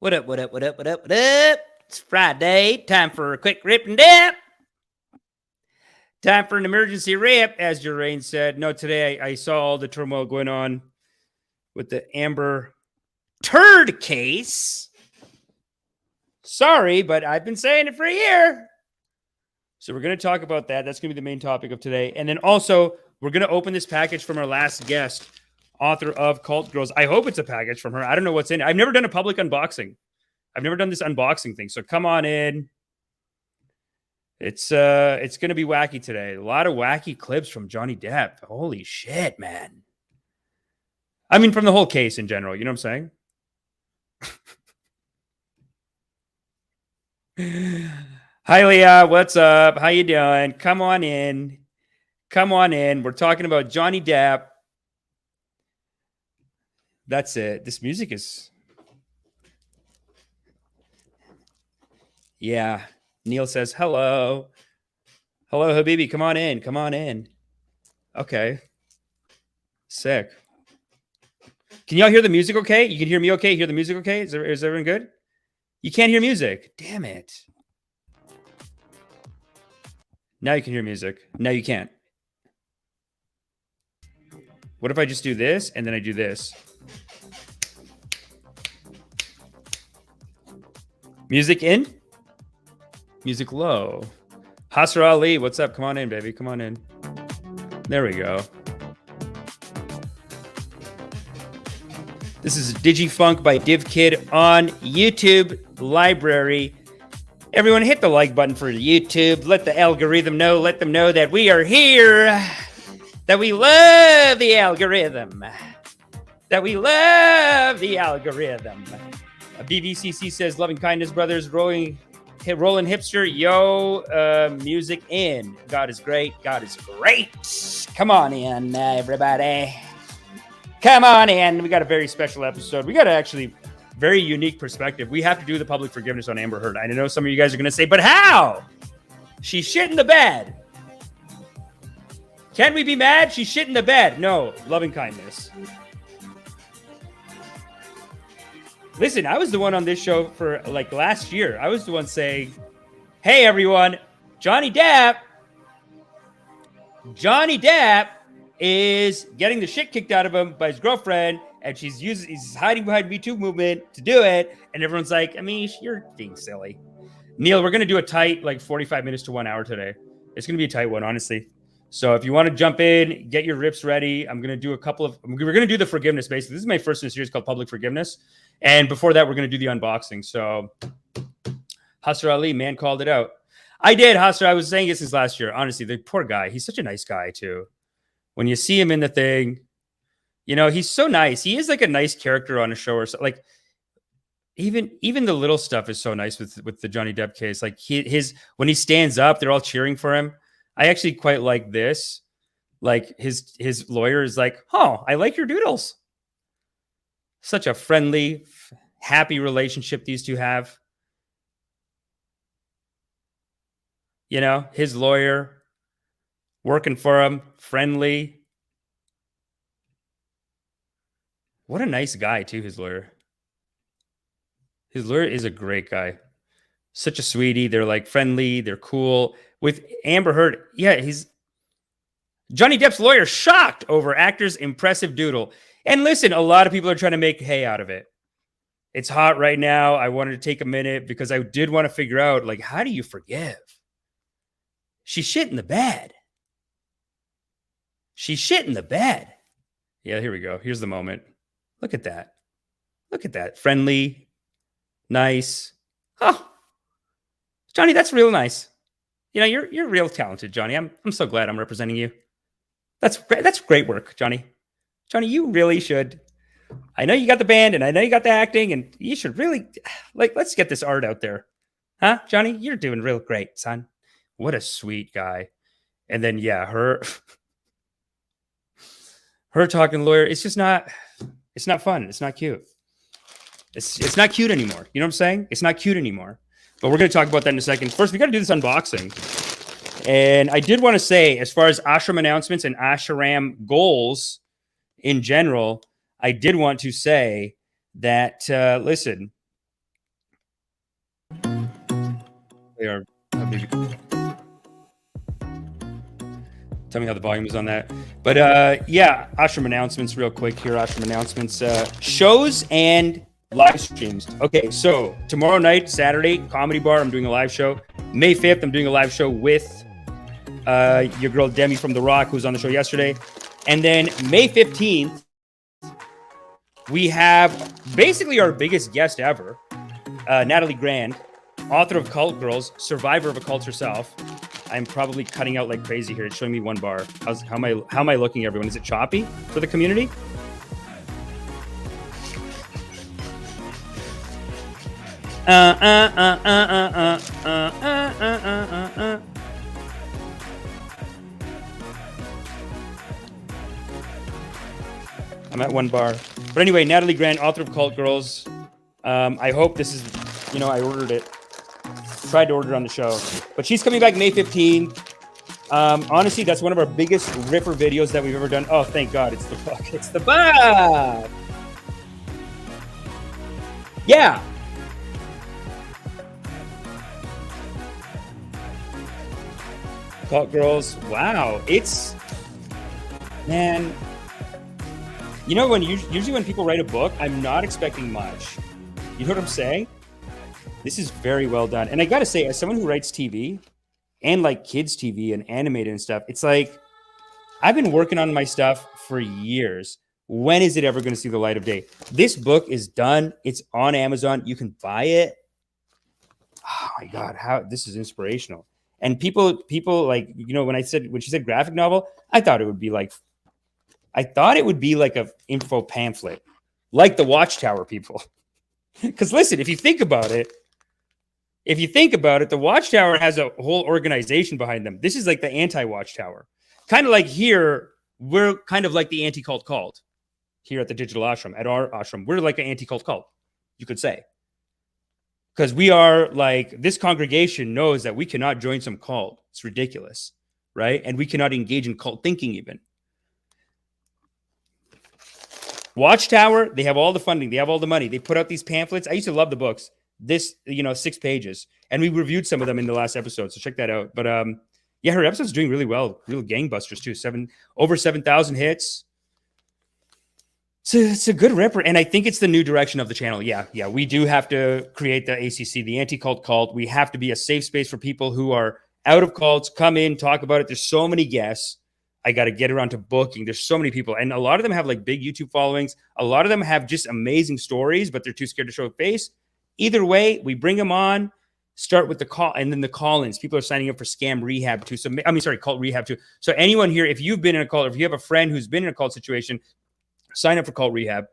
What up, what up, what up, what up, what up? It's Friday. Time for a quick rip and dip. Time for an emergency rip, as Jeraine said. No, today I saw all the turmoil going on with the Amber Turd case. Sorry, but I've been saying it for a year. So we're going to talk about that. That's going to be the main topic of today. And then also, we're going to open this package from our last guest, author of Cult Girls. I hope it's a package from her. I don't know what's in it. I've never done a public unboxing. I've never done this unboxing thing. So come on in. It's going to be wacky today. A lot of wacky clips from Johnny Depp. Holy shit, man. I mean, from the whole case in general. You know what I'm saying? Hi, Leah. What's up? How you doing? Come on in. Come on in. We're talking about Johnny Depp. That's it. This music is... Yeah. Neil says, hello. Hello, Habibi. Come on in. Come on in. Okay. Sick. Can y'all hear the music okay? You can hear me okay? Hear the music okay? Is everyone good? You can't hear music. Damn it. Now you can hear music. Now you can't. What if I just do this and then I do this? Music in? Music low. Hasra Ali, what's up? Come on in, baby. Come on in. There we go. This is DigiFunk by DivKid on YouTube Library. Everyone hit the like button for YouTube. Let the algorithm know. Let them know that we are here. That we love the algorithm. That we love the algorithm. BVCC says, loving kindness, brothers, rolling hipster, yo, music in. God is great. God is great. Come on in, everybody. Come on in. We got a very special episode. We got actually very unique perspective. We have to do the public forgiveness on Amber Heard. I know some of you guys are going to say, but how? She shit in the bed. Can we be mad? She shit in the bed. No, loving kindness. Listen, I was the one on this show for like last year. I was the one saying, hey, everyone, Johnny Depp is getting the shit kicked out of him by his girlfriend, and he's hiding behind Me Too movement to do it. And everyone's like, Amish, you're being silly. Neil, we're going to do a tight, like 45 minutes to 1 hour today. It's going to be a tight one, honestly. So if you want to jump in, get your rips ready. We're going to do the forgiveness basically. This is my first in a series called Public Forgiveness. And before that, we're going to do the unboxing. So Hasra Ali, man, called it out. I did, Hasra. I was saying it since last year. Honestly, the poor guy. He's such a nice guy, too. When you see him in the thing, you know, he's so nice. He is like a nice character on a show or something. Like, even the little stuff is so nice with the Johnny Depp case. Like, when he stands up, they're all cheering for him. I actually quite like this. Like, his lawyer is like, oh, I like your doodles. Such a friendly, happy relationship these two have. You know, his lawyer working for him, friendly. What a nice guy, too, his lawyer. His lawyer is a great guy. Such a sweetie. They're like friendly. They're cool. With Amber Heard, yeah, Johnny Depp's lawyer shocked over actor's impressive doodle. And listen, a lot of people are trying to make hay out of it. It's hot right now. I wanted to take a minute because I did want to figure out, like, how do you forgive? She shit in the bed. She shit in the bed. Yeah, here we go. Here's the moment. Look at that. Look at that. Friendly. Nice. Oh, Johnny, that's real nice. You know, you're real talented, Johnny. I'm so glad I'm representing you. That's great work, Johnny. Johnny, you really should. I know you got the band and I know you got the acting, and you should really, like, let's get this art out there. Huh, Johnny? You're doing real great, son. What a sweet guy. And then, yeah, her talking lawyer, it's just not, it's not fun. It's not cute. It's not cute anymore. You know what I'm saying? It's not cute anymore. But we're going to talk about that in a second. First, we got to do this unboxing. And I did want to say, as far as Ashram announcements and Ashram goals in general, I did want to say that, listen, They are. Tell me how the volume is on that. But yeah, Ashram announcements real quick here. Ashram announcements, shows and live streams. Okay, so tomorrow night, Saturday, Comedy Bar, I'm doing a live show. May 5th, I'm doing a live show with your girl Demi from The Rock, who was on the show yesterday. And then May 15th, we have basically our biggest guest ever, Natalie Grand, author of Cult Girls, survivor of a cult herself. I'm probably cutting out like crazy here. It's showing me one bar. How am I looking, everyone? Is it choppy for the community? I'm at one bar. But anyway, Natalie Grant, author of Cult Girls. I hope this is, I ordered it. Tried to order it on the show. But she's coming back May 15th. Honestly, that's one of our biggest ripper videos that we've ever done. Oh, thank God. It's the fuck. It's the bug. Yeah. Cult Girls. Wow. It's, man. Usually when people write a book, I'm not expecting much. You know what I'm saying? This is very well done. And I got to say, as someone who writes TV and like kids TV and animated and stuff, it's like, I've been working on my stuff for years. When is it ever going to see the light of day? This book is done. It's on Amazon. You can buy it. Oh my God, this is inspirational. And people like, when she said graphic novel, I thought it would be like a info pamphlet, like the Watchtower people. Because listen, if you think about it, the Watchtower has a whole organization behind them. This is like the anti-Watchtower. Kind of like here, we're kind of like the anti-cult cult here at the Digital Ashram. At our ashram, we're like an anti-cult cult, you could say. Because we are like, this congregation knows that we cannot join some cult. It's ridiculous, right? And we cannot engage in cult thinking even. Watchtower, they have all the funding. They have all the money. They put out these pamphlets. I used to love the books. This, 6 pages. And we reviewed some of them in the last episode. So check that out. But yeah, her episode's doing really well. Real gangbusters too. Over 7,000 hits. So it's a good ripper. And I think it's the new direction of the channel. Yeah. We do have to create the ACC, the anti-cult cult. We have to be a safe space for people who are out of cults. Come in, talk about it. There's so many guests. I got to get around to booking. There's so many people. And a lot of them have like big YouTube followings. A lot of them have just amazing stories, but they're too scared to show a face. Either way, we bring them on, start with the call, and then the call-ins. People are signing up for scam rehab too. Cult rehab too. So anyone here, if you've been in a cult, or if you have a friend who's been in a cult situation, sign up for cult rehab.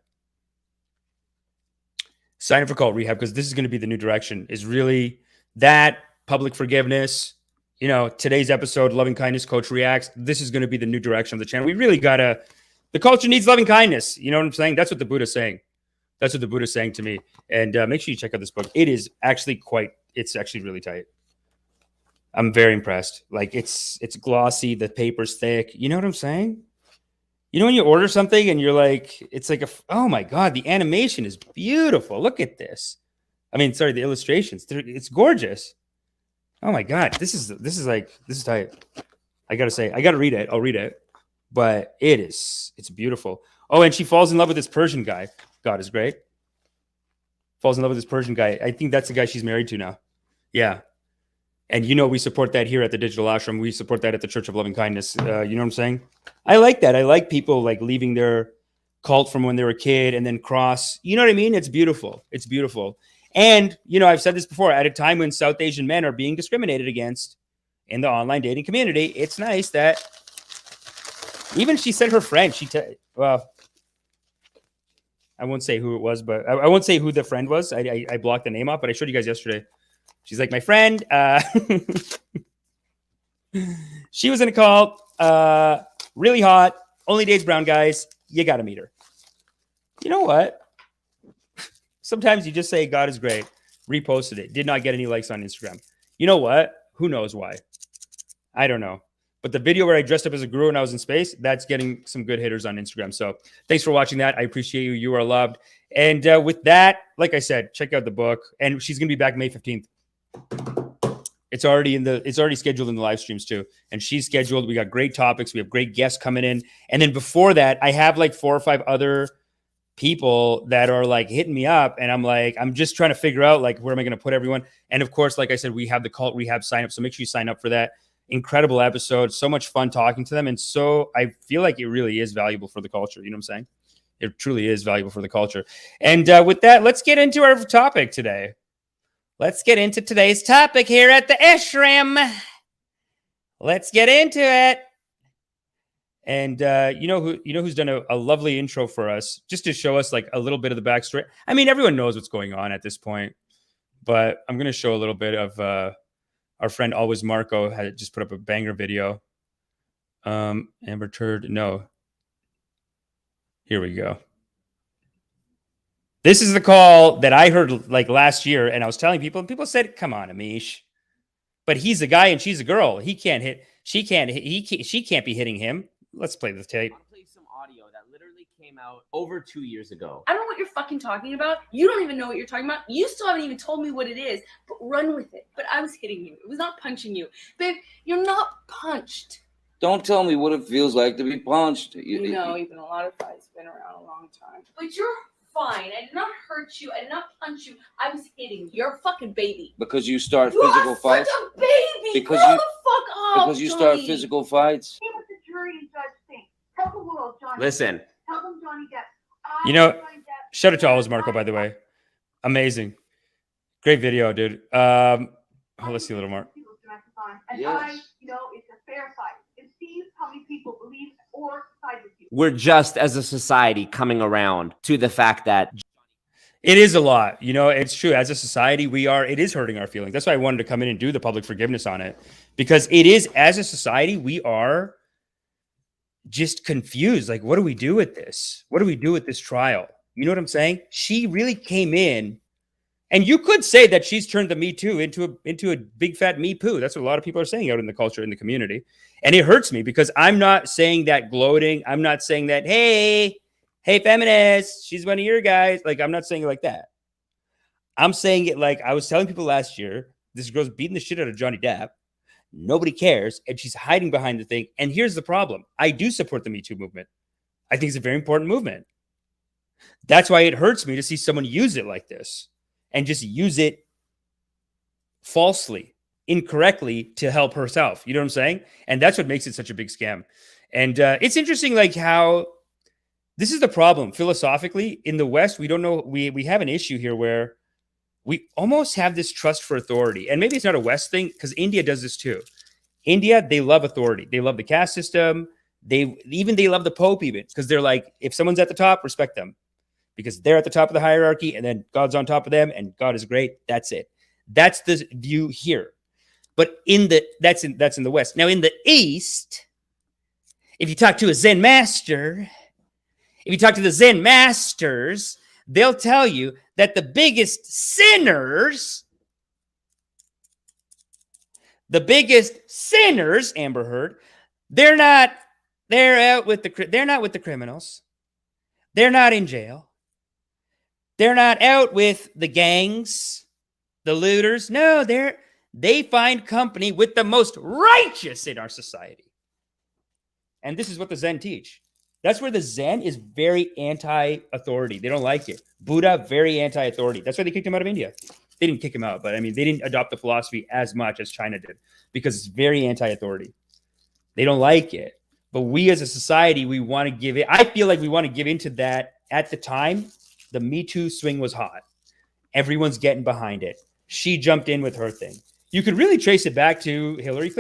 Sign up for cult rehab, because this is going to be the new direction, is really that public forgiveness. Today's episode, Loving Kindness Coach Reacts. This is going to be the new direction of the channel. We really the culture needs loving kindness. You know what I'm saying? That's what the Buddha's saying. That's what the Buddha's saying to me. And make sure you check out this book. It's actually really tight. I'm very impressed. Like it's glossy. The paper's thick. You know what I'm saying? When you order something and you're like, it's like oh my God, the animation is beautiful. Look at this. The illustrations. It's gorgeous. Oh my God, this is tight. I gotta say, I gotta read it. I'll read it, but it's beautiful. Oh, and she falls in love with this Persian guy. God is great. Falls in love with this Persian guy. I think that's the guy she's married to now. Yeah. And we support that here at the Digital Ashram. We support that at the Church of Loving Kindness. You know what I'm saying? I like that. I like people like leaving their cult from when they were a kid and then cross. You know what I mean? It's beautiful. It's beautiful. And, I've said this before, at a time when South Asian men are being discriminated against in the online dating community, it's nice that even she said her friend, I won't say who it was, but I won't say who the friend was. I blocked the name off, but I showed you guys yesterday. She's like, my friend, she was in a cult, really hot, only dates brown guys. You got to meet her. You know what? Sometimes you just say, God is great. Reposted it. Did not get any likes on Instagram. You know what? Who knows why? I don't know. But the video where I dressed up as a guru and I was in space, that's getting some good hitters on Instagram. So thanks for watching that. I appreciate you. You are loved. And with that, like I said, check out the book. And she's going to be back May 15th. It's already scheduled in the live streams too. And she's scheduled. We got great topics. We have great guests coming in. And then before that, I have like 4 or 5 other people that are like hitting me up. And I'm like, I'm just trying to figure out like, where am I going to put everyone? And of course, like I said, we have the Cult Rehab sign up. So make sure you sign up for that. Incredible episode. So much fun talking to them. And so I feel like it really is valuable for the culture. You know what I'm saying? It truly is valuable for the culture. And with that, let's get into our topic today. Let's get into today's topic here at the Ashram. Let's get into it. And you know who's done a lovely intro for us, just to show us like a little bit of the backstory. I mean, everyone knows what's going on at this point, but I'm going to show a little bit of our friend Always Marco had just put up a banger video. Amber Turd, no. Here we go. This is the call that I heard like last year, and I was telling people, and people said, "Come on, Amish." But he's a guy and she's a girl. He can't hit. She can't. She can't be hitting him. Let's play the tape. I'll play some audio that literally came out over 2 years ago. I don't know what you're fucking talking about. You don't even know what you're talking about. You still haven't even told me what it is. But run with it. But I was hitting you. It was not punching you, babe. You're not punched. Don't tell me what it feels like to be punched. You know, even a lot of fights been around a long time. But you're fine. I did not hurt you. I did not punch you. I was hitting you. You're a fucking baby. Because you start You physical are fights. such a baby. Because Grow you- the fuck up. Because you start Johnny. physical fights. See what the jury and judge think. Tell the world, Johnny. Listen, Tell them Johnny Depp. You know, Johnny Depp. Shout out to Always Marco, by the way. Amazing, great video, dude. Let's see a little more. And Yes. it's a fair fight. And see how many people believe or side with you. we're just as a society coming around to the fact that It is a lot. You know, it's true. As a society, it is hurting our feelings. That's why I wanted to come in and do the public forgiveness on it, because it is, as a society, we are just confused. Like, what do we do with this? What do we do with this trial? You know what I'm saying? She really came in, and you could say that she's turned the Me Too into a big fat Me Poo. That's what a lot of people are saying out in the culture, in the community. And it hurts me because I'm not saying that gloating. I'm not saying that, hey, feminists, she's one of your guys. Like, I'm not saying it like that. I'm saying it like I was telling people last year, this girl's beating the shit out of Johnny Depp. Nobody cares. And she's hiding behind the thing. And here's the problem. I do support the Me Too movement. I think it's a very important movement. That's why it hurts me to see someone use it like this and just use it falsely, incorrectly to help herself. You know what I'm saying? And that's what makes it such a big scam. And it's interesting, like how this is the problem philosophically in the West. We don't know. We have an issue here where we almost have this trust for authority. And maybe it's not a West thing, because India does this too. India, they love authority. They love the caste system. They love the Pope even, because they're like, if someone's at the top, respect them, because they're at the top of the hierarchy and then God's on top of them and God is great. That's it. That's the view here. But that's in the West. Now in the East, if you talk to a Zen master, if you talk to the Zen masters, they'll tell you that the biggest sinners, Amber Heard, they're not with the criminals. They're not in jail. They're not out with the gangs, the looters. No, they find company with the most righteous in our society. And this is what the Zen teach. That's where the Zen is very anti-authority. They don't like it. Buddha, very anti-authority. That's why they kicked him out of India. They didn't kick him out, but I mean, they didn't adopt the philosophy as much as China did, because it's very anti-authority. They don't like it. But we as a society, we want to give it. I feel like we want to give into that. At the time, the Me Too swing was hot. Everyone's getting behind it. She jumped in with her thing. You could really trace it back to Hillary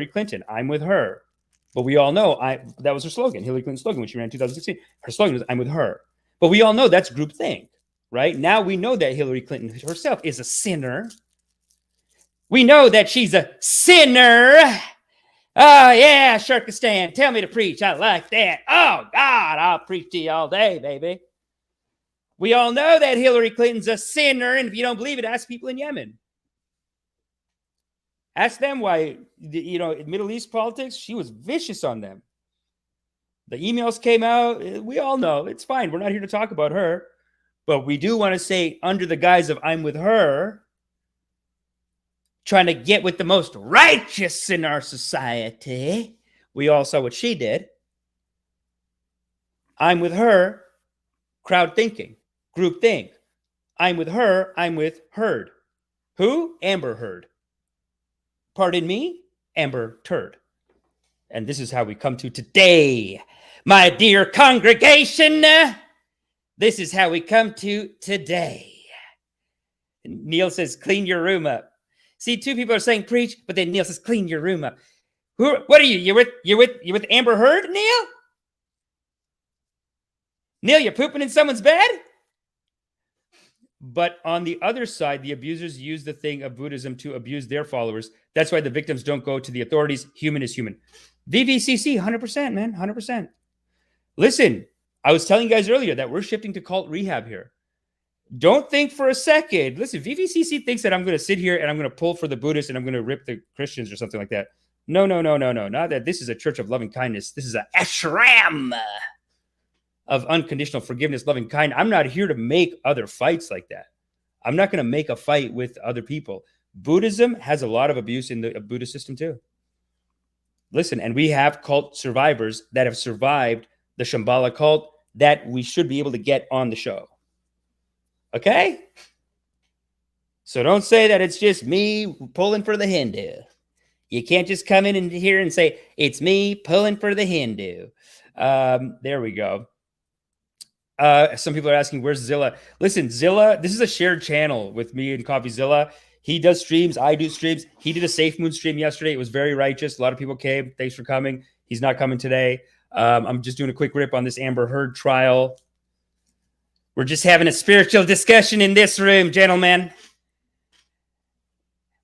Clinton. I'm with her. But we all know that was her slogan, Hillary Clinton's slogan when she ran in 2016. Her slogan was, I'm with her. But we all know that's groupthink, right? Now we know that Hillary Clinton herself is a sinner. We know that she's a sinner. Oh, yeah, Shirkistan, tell me to preach. I like that. Oh, God, I'll preach to you all day, baby. We all know that Hillary Clinton's a sinner, and if you don't believe it, ask people in Yemen. Ask them why, in Middle East politics, she was vicious on them. The emails came out. We all know. It's fine. We're not here to talk about her. But we do want to say, under the guise of I'm with her, trying to get with the most righteous in our society, we all saw what she did. I'm with her, crowd thinking, group think. I'm with her, I'm with Heard. Who? Amber Heard. Pardon me? Amber Turd. And this is how we come to today. My dear congregation, this is how we come to today. Neil says, clean your room up. See, two people are saying preach, but then Neil says, clean your room up. What are you? You're with Amber Heard, Neil? Neil, you're pooping in someone's bed? But on the other side, the abusers use the thing of Buddhism to abuse their followers. That's why the victims don't go to the authorities. Human is human. VVCC, 100%, man, 100%. Listen, I was telling you guys earlier that we're shifting to cult rehab here. Don't think for a second. Listen, VVCC thinks that I'm going to sit here and I'm going to pull for the Buddhists and I'm going to rip the Christians or something like that. No. Not that this is a church of loving kindness. This is an ashram of unconditional forgiveness, loving kind. I'm not here to make other fights like that. I'm not going to make a fight with other people. Buddhism has a lot of abuse in the Buddhist system too. Listen, and we have cult survivors that have survived the Shambhala cult that we should be able to get on the show. Okay? So don't say that it's just me pulling for the Hindu. You can't just come in here and say, it's me pulling for the Hindu. There we go. Some people are asking, where's Zilla? Listen, Zilla, this is a shared channel with me and CoffeeZilla. He does streams. I do streams. He did a Safe Moon stream yesterday. It was very righteous. A lot of people came. Thanks for coming. He's not coming today. I'm just doing a quick rip on this Amber Heard trial. We're just having a spiritual discussion in this room, gentlemen.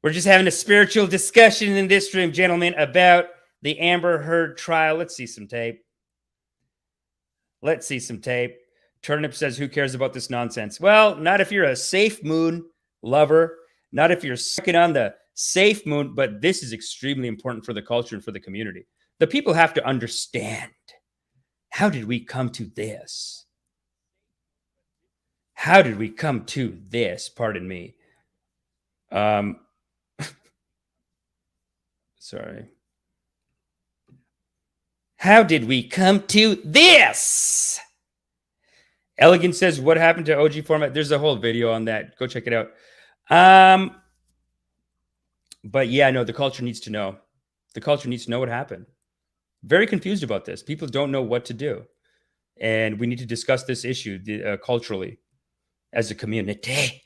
We're just having a spiritual discussion in this room, gentlemen, about the Amber Heard trial. Let's see some tape. Turnip says, who cares about this nonsense? Well, not if you're a Safe Moon lover, not if you're sucking on the Safe Moon, but this is extremely important for the culture and for the community. The people have to understand, how did we come to this? How did we come to this? Pardon me. Sorry. How did we come to this? Elegant says, what happened to OG format? There's a whole video on that. Go check it out. But yeah, no, the culture needs to know. The culture needs to know what happened. Very confused about this. People don't know what to do. And we need to discuss this issue culturally as a community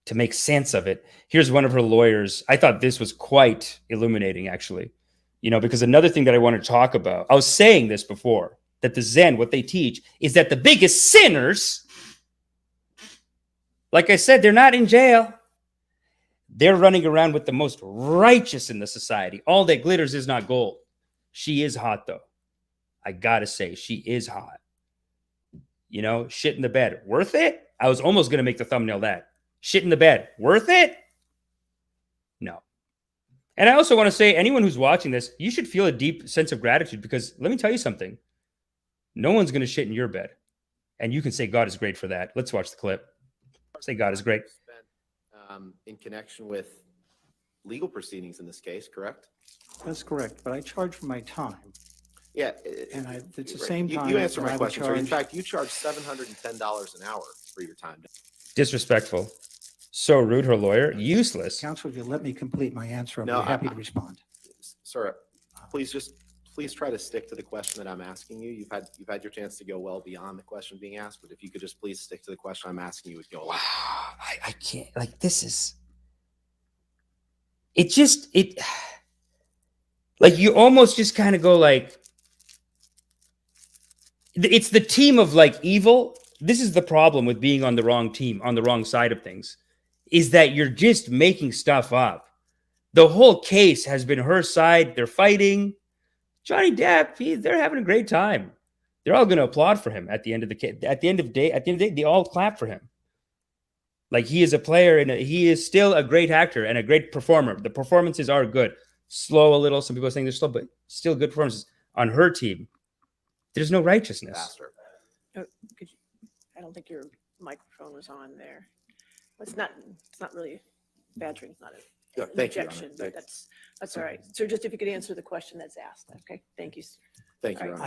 to make sense of it. Here's one of her lawyers. I thought this was quite illuminating, actually. Because another thing that I want to talk about, I was saying this before, that the Zen, what they teach is that the biggest sinners, like I said, they're not in jail. They're running around with the most righteous in the society. All that glitters is not gold. She is hot, though. I gotta say, she is hot. Shit in the bed. Worth it? I was almost going to make the thumbnail that. Shit in the bed. Worth it? No. And I also want to say, anyone who's watching this, you should feel a deep sense of gratitude, because let me tell you something. No one's going to shit in your bed. And you can say God is great for that. Let's watch the clip. Say God is great. In connection with legal proceedings in this case, correct? That's correct, but I charge for my time. Yeah. And it's the right. same time. You answered that my I would question. So in charge- fact, you charge $710 an hour for your time. Disrespectful. So rude, her lawyer. Useless. Counsel, if you let me complete my answer, I'll No, be happy to respond. Sir, please try to stick to the question that I'm asking you. You've had your chance to go well beyond the question being asked, but if you could just please stick to the question I'm asking you, would go. Wow. I can't, this is, you almost just kind of go it's the team of evil. This is the problem with being on the wrong team, on the wrong side of things, is that you're just making stuff up. The whole case has been her side. They're fighting. Johnny Depp, they're having a great time. They're all going to applaud for him at the end of the day. At the end of the day, they all clap for him. Like he is a player and he is still a great actor and a great performer. The performances are good. Slow a little. Some people are saying they're slow, but still good performances. On her team, there's no righteousness. Faster. I don't think your microphone was on there. It's not really badgering. It's not an Thank you, Your objection, Honor. but that's all right. So just if you could answer the question that's asked. Okay, thank you. Thank you, Your Honor.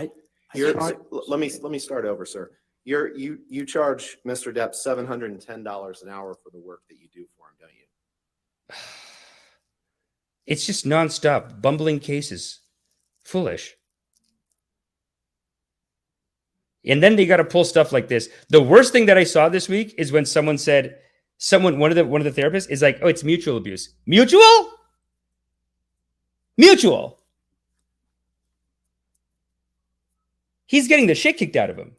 I You're- charge- let me start over, sir. You charge Mr. Depp $710 an hour for the work that you do for him, don't you? It's just nonstop, bumbling cases. Foolish. And then they got to pull stuff like this. The worst thing that I saw this week is when someone said, one of the therapists is like, oh, it's mutual abuse. Mutual? Mutual. He's getting the shit kicked out of him.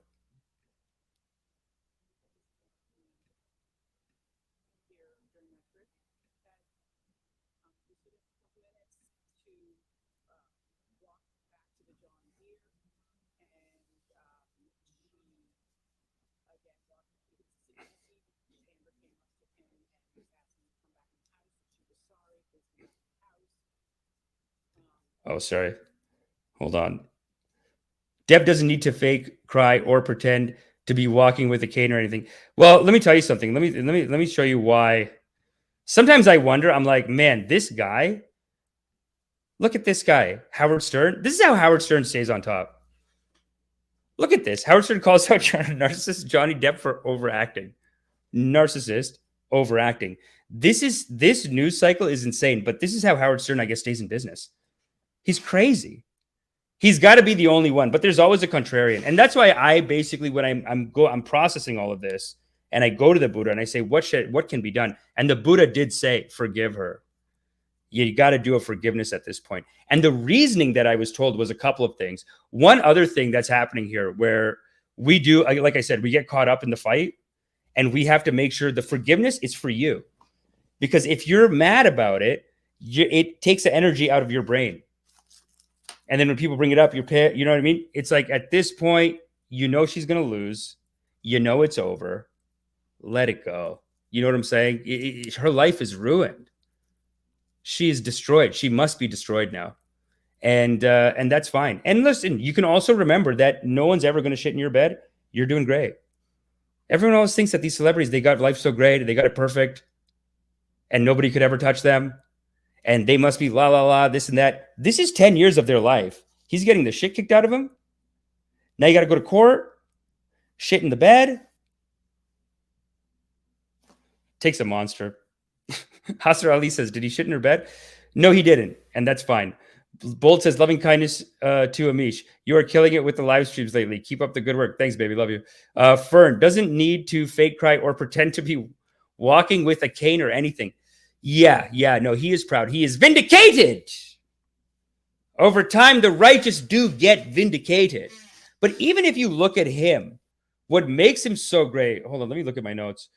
Oh, sorry. Hold on. Depp doesn't need to fake cry or pretend to be walking with a cane or anything. Well, let me tell you something. Let me show you why. Sometimes I wonder, I'm like, man, this guy, look at this guy, Howard Stern. This is how Howard Stern stays on top. Look at this. Howard Stern calls out narcissist Johnny Depp for overacting. Narcissist overacting. This news cycle is insane, but this is how Howard Stern, I guess, stays in business. He's crazy. He's got to be the only one, but there's always a contrarian. And that's why I basically, when I'm processing all of this and I go to the Buddha and I say, what can be done? And the Buddha did say, forgive her. You got to do a forgiveness at this point. And the reasoning that I was told was a couple of things. One other thing that's happening here where we do, like I said, we get caught up in the fight and we have to make sure the forgiveness is for you. Because if you're mad about it, it takes the energy out of your brain. And then when people bring it up, you're pissed. You know what I mean? It's like at this point, you know she's going to lose. You know it's over. Let it go. You know what I'm saying? Her life is ruined. She is destroyed. She must be destroyed now. And that's fine. And listen, you can also remember that no one's ever going to shit in your bed. You're doing great. Everyone always thinks that these celebrities, they got life so great. They got it perfect. And nobody could ever touch them. And they must be la, la, la, this and that. This is 10 years of their life. He's getting the shit kicked out of him. Now you got to go to court. Shit in the bed. Takes a monster. Hasser Ali says, did he shit in her bed? No, he didn't. And that's fine. Bold says, loving kindness to Amish. You are killing it with the live streams lately. Keep up the good work. Thanks, baby. Love you. Fern, doesn't need to fake cry or pretend to be walking with a cane or anything. Yeah, no, he is proud. He is vindicated. Over time, the righteous do get vindicated. But even if you look at him, what makes him so great, hold on, let me look at my notes.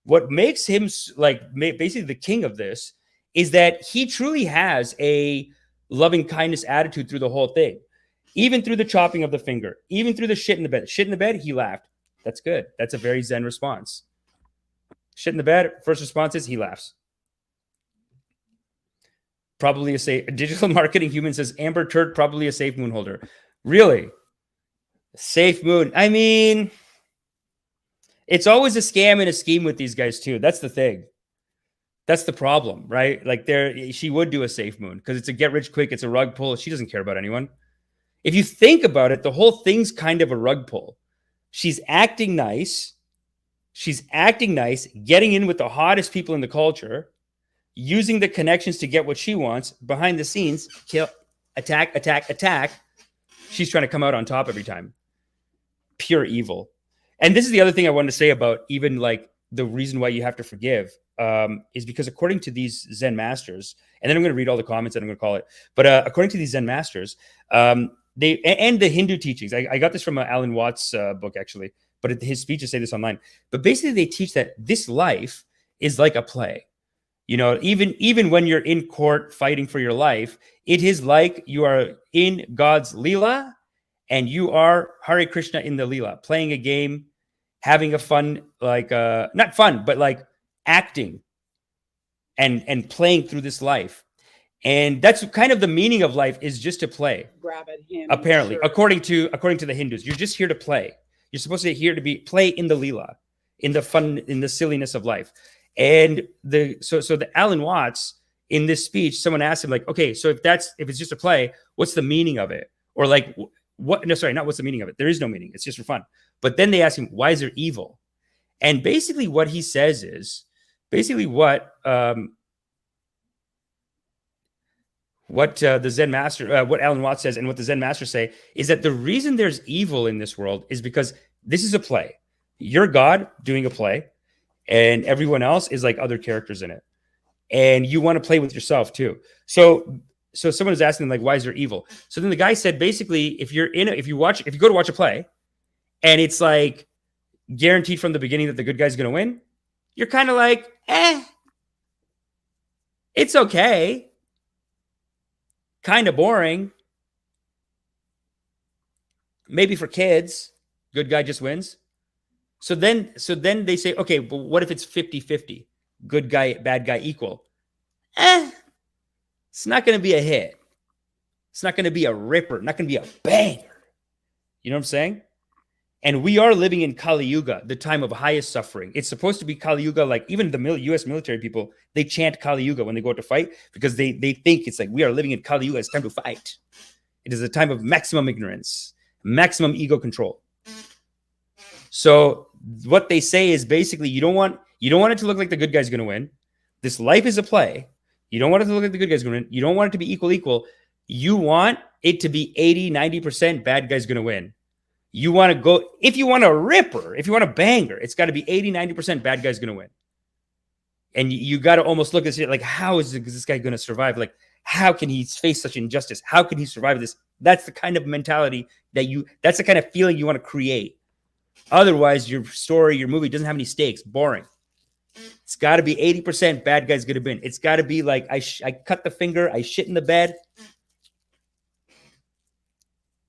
What makes him like basically the king of this is that he truly has a loving kindness attitude through the whole thing. Even through the chopping of the finger, even through the shit in the bed. Shit in the bed, he laughed. That's good. That's a very Zen response. Shit in the bed, first response is he laughs. Probably a safe digital marketing human says Amber Turd, probably a safe moon holder. Really? Safe moon. I mean, it's always a scam and a scheme with these guys too. That's the thing. That's the problem, right? Like she would do a safe moon because it's a get rich quick. It's a rug pull. She doesn't care about anyone. If you think about it, the whole thing's kind of a rug pull. She's acting nice. She's acting nice, getting in with the hottest people in the culture, using the connections to get what she wants. Behind the scenes, kill, attack. She's trying to come out on top every time. Pure evil. And this is the other thing I wanted to say about even like the reason why you have to forgive is because according to these Zen masters, and then I'm going to read all the comments and I'm going to call it, but according to these Zen masters, they and the Hindu teachings, I got this from Alan Watts' book actually, but his speeches say this online. But basically they teach that this life is like a play. You know, even when you're in court fighting for your life, it is like you are in God's Leela and you are Hare Krishna in the Leela, playing a game, having a fun, like, not fun, but like acting and playing through this life. And that's kind of the meaning of life, is just to play. Grab at him. Apparently, sure. according to the Hindus, you're just here to play. You're supposed to here to be play in the Leela, in the fun, in the silliness of life. And the Alan Watts, in this speech, someone asked him, like, okay, so if it's just a play, what's the meaning of it? Or like, what? No, sorry, not what's the meaning of it. There is no meaning. It's just for fun. But then they ask him, why is there evil? And basically what he says is basically what the Zen master, what Alan Watts says and what the Zen masters say is that the reason there's evil in this world is because this is a play. You're God doing a play, and everyone else is like other characters in it. And you want to play with yourself too. So someone is asking them, like, why is there evil? So then the guy said, basically, if you go to watch a play and it's like guaranteed from the beginning that the good guy's going to win, you're kind of like, it's okay. Kind of boring. Maybe for kids, good guy just wins. So then they say, okay, but what if it's 50-50? Good guy, bad guy equal. It's not going to be a hit. It's not going to be a ripper, not going to be a banger. You know what I'm saying? And we are living in Kali Yuga, the time of highest suffering. It's supposed to be Kali Yuga, like even the U.S. military people, they chant Kali Yuga when they go out to fight because they think it's like we are living in Kali Yuga. It's time to fight. It is a time of maximum ignorance, maximum ego control. So what they say is basically you don't want it to look like the good guy's going to win. This life is a play. You don't want it to look like the good guy's going to win. You don't want it to be equal. You want it to be 80-90% bad guy's going to win. You want to go, if you want a ripper, if you want a banger, it's got to be 80-90% bad guy's going to win. And you got to almost look at it like, how is this guy going to survive? Like, how can he face such injustice? How can he survive this? That's the kind of mentality that's the kind of feeling you want to create. Otherwise, your story, your movie doesn't have any stakes. Boring. It's got to be 80% bad guy's going to win. It's got to be like, I cut the finger, I shit in the bed.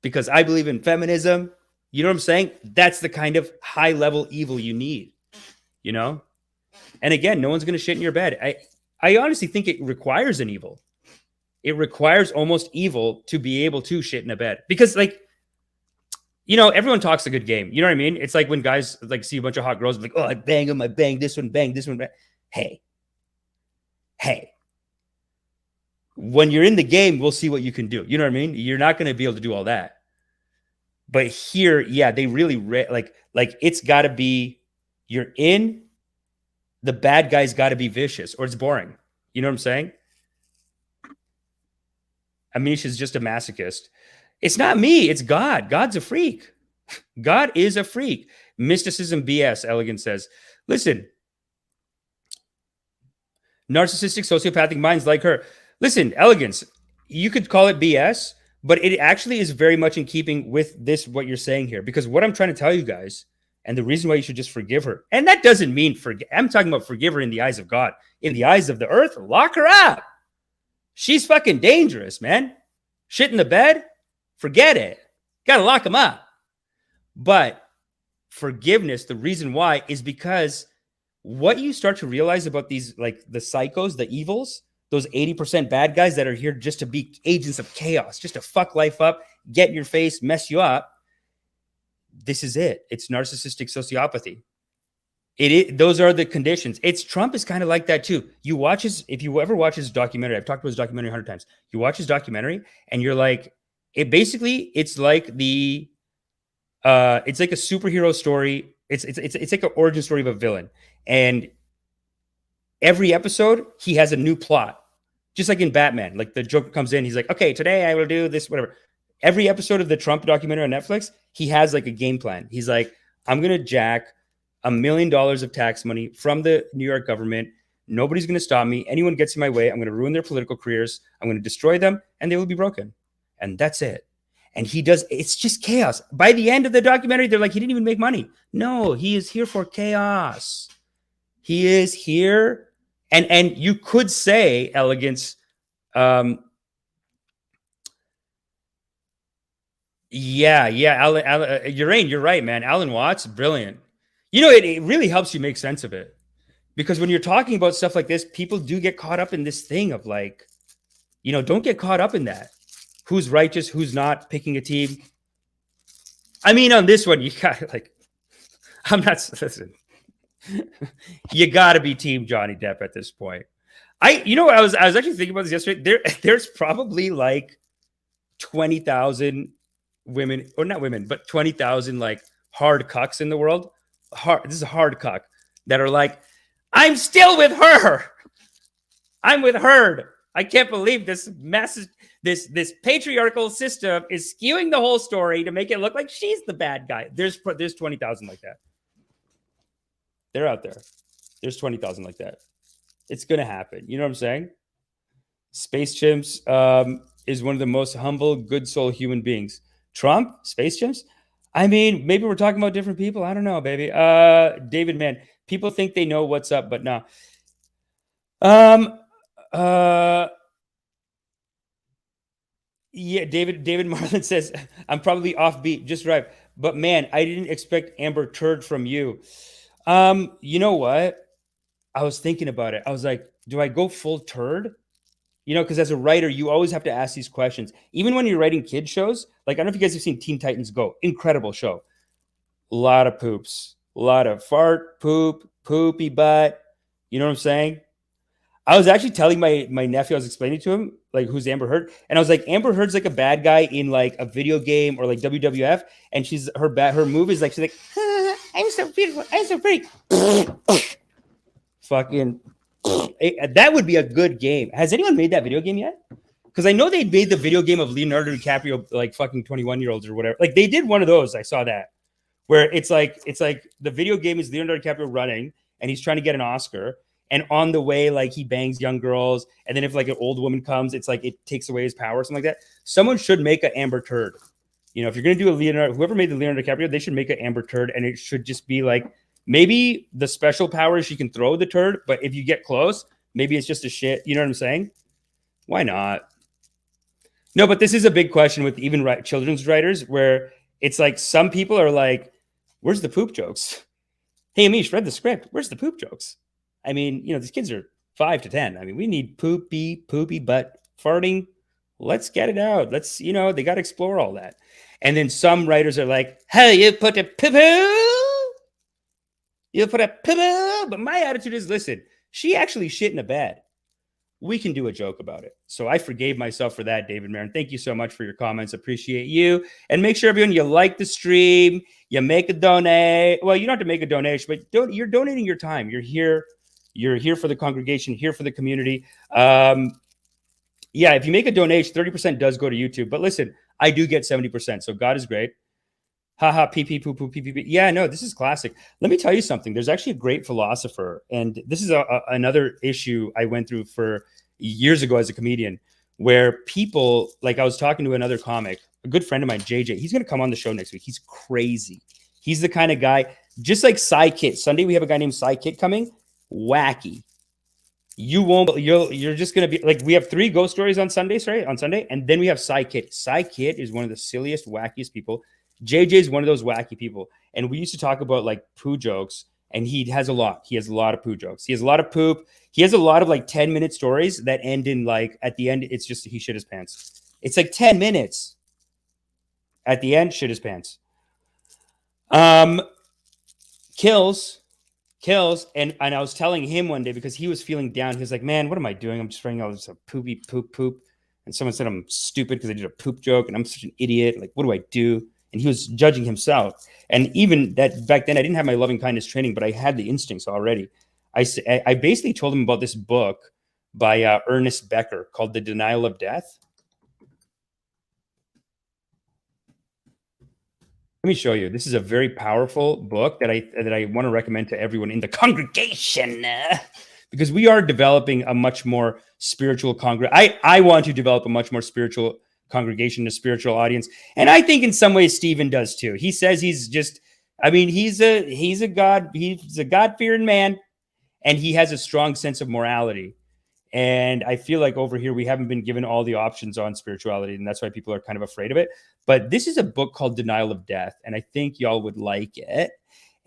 Because I believe in feminism. You know what I'm saying? That's the kind of high level evil you need, you know? And again, no one's going to shit in your bed. I honestly think it requires an evil. It requires almost evil to be able to shit in a bed. Because like, you know, everyone talks a good game. You know what I mean? It's like when guys like see a bunch of hot girls like, oh, I bang them, I bang this one, bang this one. Bang. Hey. When you're in the game, we'll see what you can do. You know what I mean? You're not going to be able to do all that. But here, yeah, they really like it's got to be, you're in, the bad guy's got to be vicious or it's boring. You know what I'm saying? Amish is just a masochist. It's not me. It's God. God's a freak. God is a freak. Mysticism BS, Elegant says. Listen, narcissistic, sociopathic minds like her. Listen, Elegance, you could call it BS, but it actually is very much in keeping with this, what you're saying here. Because what I'm trying to tell you guys, and the reason why you should just forgive her, and that doesn't mean I'm talking about forgive her in the eyes of God. In the eyes of the earth, lock her up. She's fucking dangerous, man. Shit in the bed, forget it. Gotta lock him up. But forgiveness, the reason why is because what you start to realize about these, like the psychos, the evils, those 80% bad guys that are here just to be agents of chaos, just to fuck life up, get in your face, mess you up. This is it. It's narcissistic sociopathy. Those are the conditions. Trump is kind of like that too. If you ever watch his documentary, I've talked about his documentary 100 times. You watch his documentary and you're like, it's like it's like a superhero story. It's like an origin story of a villain. And every episode, he has a new plot. Just like in Batman, like the Joker comes in, he's like, okay, today I will do this, whatever. Every episode of the Trump documentary on Netflix, he has like a game plan. He's like, I'm going to jack $1 million of tax money from the New York government. Nobody's going to stop me. Anyone gets in my way, I'm going to ruin their political careers. I'm going to destroy them and they will be broken. And that's it. And it's just chaos. By the end of the documentary, they're like, he didn't even make money. No, he is here for chaos. He is here. And you could say, Elegance, Urain, you're right, man. Alan Watts, brilliant. You know, it really helps you make sense of it. Because when you're talking about stuff like this, people do get caught up in this thing of like, don't get caught up in that. Who's righteous, who's not, picking a team. I mean, on this one, you got like, listen, you got to be team Johnny Depp at this point. I was actually thinking about this yesterday. There's probably like 20,000 women, or not women, but 20,000 like hard cucks in the world. This is a hard cuck that are like, I'm still with her. I'm with her. I can't believe this message. This patriarchal system is skewing the whole story to make it look like she's the bad guy. There's 20,000 like that. They're out there. There's 20,000 like that. It's gonna happen. You know what I'm saying? Space chimps is one of the most humble, good soul human beings. Trump, space chimps. I mean, maybe we're talking about different people. I don't know, baby. David, man, people think they know what's up, but no. Yeah, David Marlin says, I'm probably offbeat, just right. But man, I didn't expect Amber Turd from you. You know what? I was thinking about it. I was like, do I go full turd? Because as a writer, you always have to ask these questions. Even when you're writing kid shows, like, I don't know if you guys have seen Teen Titans Go. Incredible show. A lot of poops. A lot of fart, poop, poopy butt. You know what I'm saying? I was actually telling my nephew, I was explaining to him, like, who's Amber Heard. And I was like, Amber Heard's like a bad guy in like a video game or like WWF. And her move is like, she's like, I'm so beautiful. I'm so pretty. Fucking, that would be a good game. Has anyone made that video game yet? Because I know they made the video game of Leonardo DiCaprio, like fucking 21-year-olds or whatever. Like they did one of those. I saw that where it's like the video game is Leonardo DiCaprio running and he's trying to get an Oscar. And on the way, like he bangs young girls. And then if like an old woman comes, it's like it takes away his power or something like that. Someone should make an Amber Turd. If you're going to do a Leonardo, whoever made the Leonardo DiCaprio, they should make an Amber Turd. And it should just be like, maybe the special power is she can throw the turd. But if you get close, maybe it's just a shit. You know what I'm saying? Why not? No, but this is a big question with even children's writers where it's like some people are like, where's the poop jokes? Hey, Amish, read the script. Where's the poop jokes? I mean, these kids are 5 to 10. I mean, we need poopy butt farting. Let's get it out. Let's, they got to explore all that. And then some writers are like, hey, you put a poo-poo. You put a poo-poo. But my attitude is, listen, she actually shit in a bed. We can do a joke about it. So I forgave myself for that, David Marin. Thank you so much for your comments. Appreciate you. And make sure, everyone, you like the stream. You make a donate. Well, you don't have to make a donation, but you're donating your time. You're here. You're here for the congregation, here for the community. Yeah, if you make a donation, 30% does go to YouTube. But listen, I do get 70%. So God is great. Haha, pee, pee, poo, poo, pee, pee, pee. Yeah, no, this is classic. Let me tell you something. There's actually a great philosopher. And this is another issue I went through for years ago as a comedian, where people, like I was talking to another comic, a good friend of mine, JJ. He's going to come on the show next week. He's crazy. He's the kind of guy, just like Psy Sunday, we have a guy named Psy coming. Wacky. You're just gonna be like, we have 3 ghost stories on Sundays, right? On Sunday, and then we have Psy Kid. Psy Kid is one of the silliest, wackiest people. JJ is one of those wacky people, and we used to talk about like poo jokes, and he has a lot. He has a lot of poo jokes. He has a lot of poop. He has a lot of like 10-minute stories that end in like, at the end, it's just he shit his pants. It's like 10 minutes. At the end, shit his pants. Kills. And I was telling him one day, because he was feeling down. He was like, man, what am I doing? I'm just writing all this poopy poop. And someone said I'm stupid because I did a poop joke and I'm such an idiot. Like, what do I do? And he was judging himself. And even that back then, I didn't have my loving kindness training, but I had the instincts already. I basically told him about this book by Ernest Becker called The Denial of Death. Let me show you. This is a very powerful book that I want to recommend to everyone in the congregation, because we are developing a much more spiritual I want to develop a much more spiritual congregation, a spiritual audience, and I think in some ways Stephen does too. He says he's a God-fearing man, and he has a strong sense of morality. And I feel like over here, we haven't been given all the options on spirituality, and that's why people are kind of afraid of it. But this is a book called Denial of Death, and I think y'all would like it.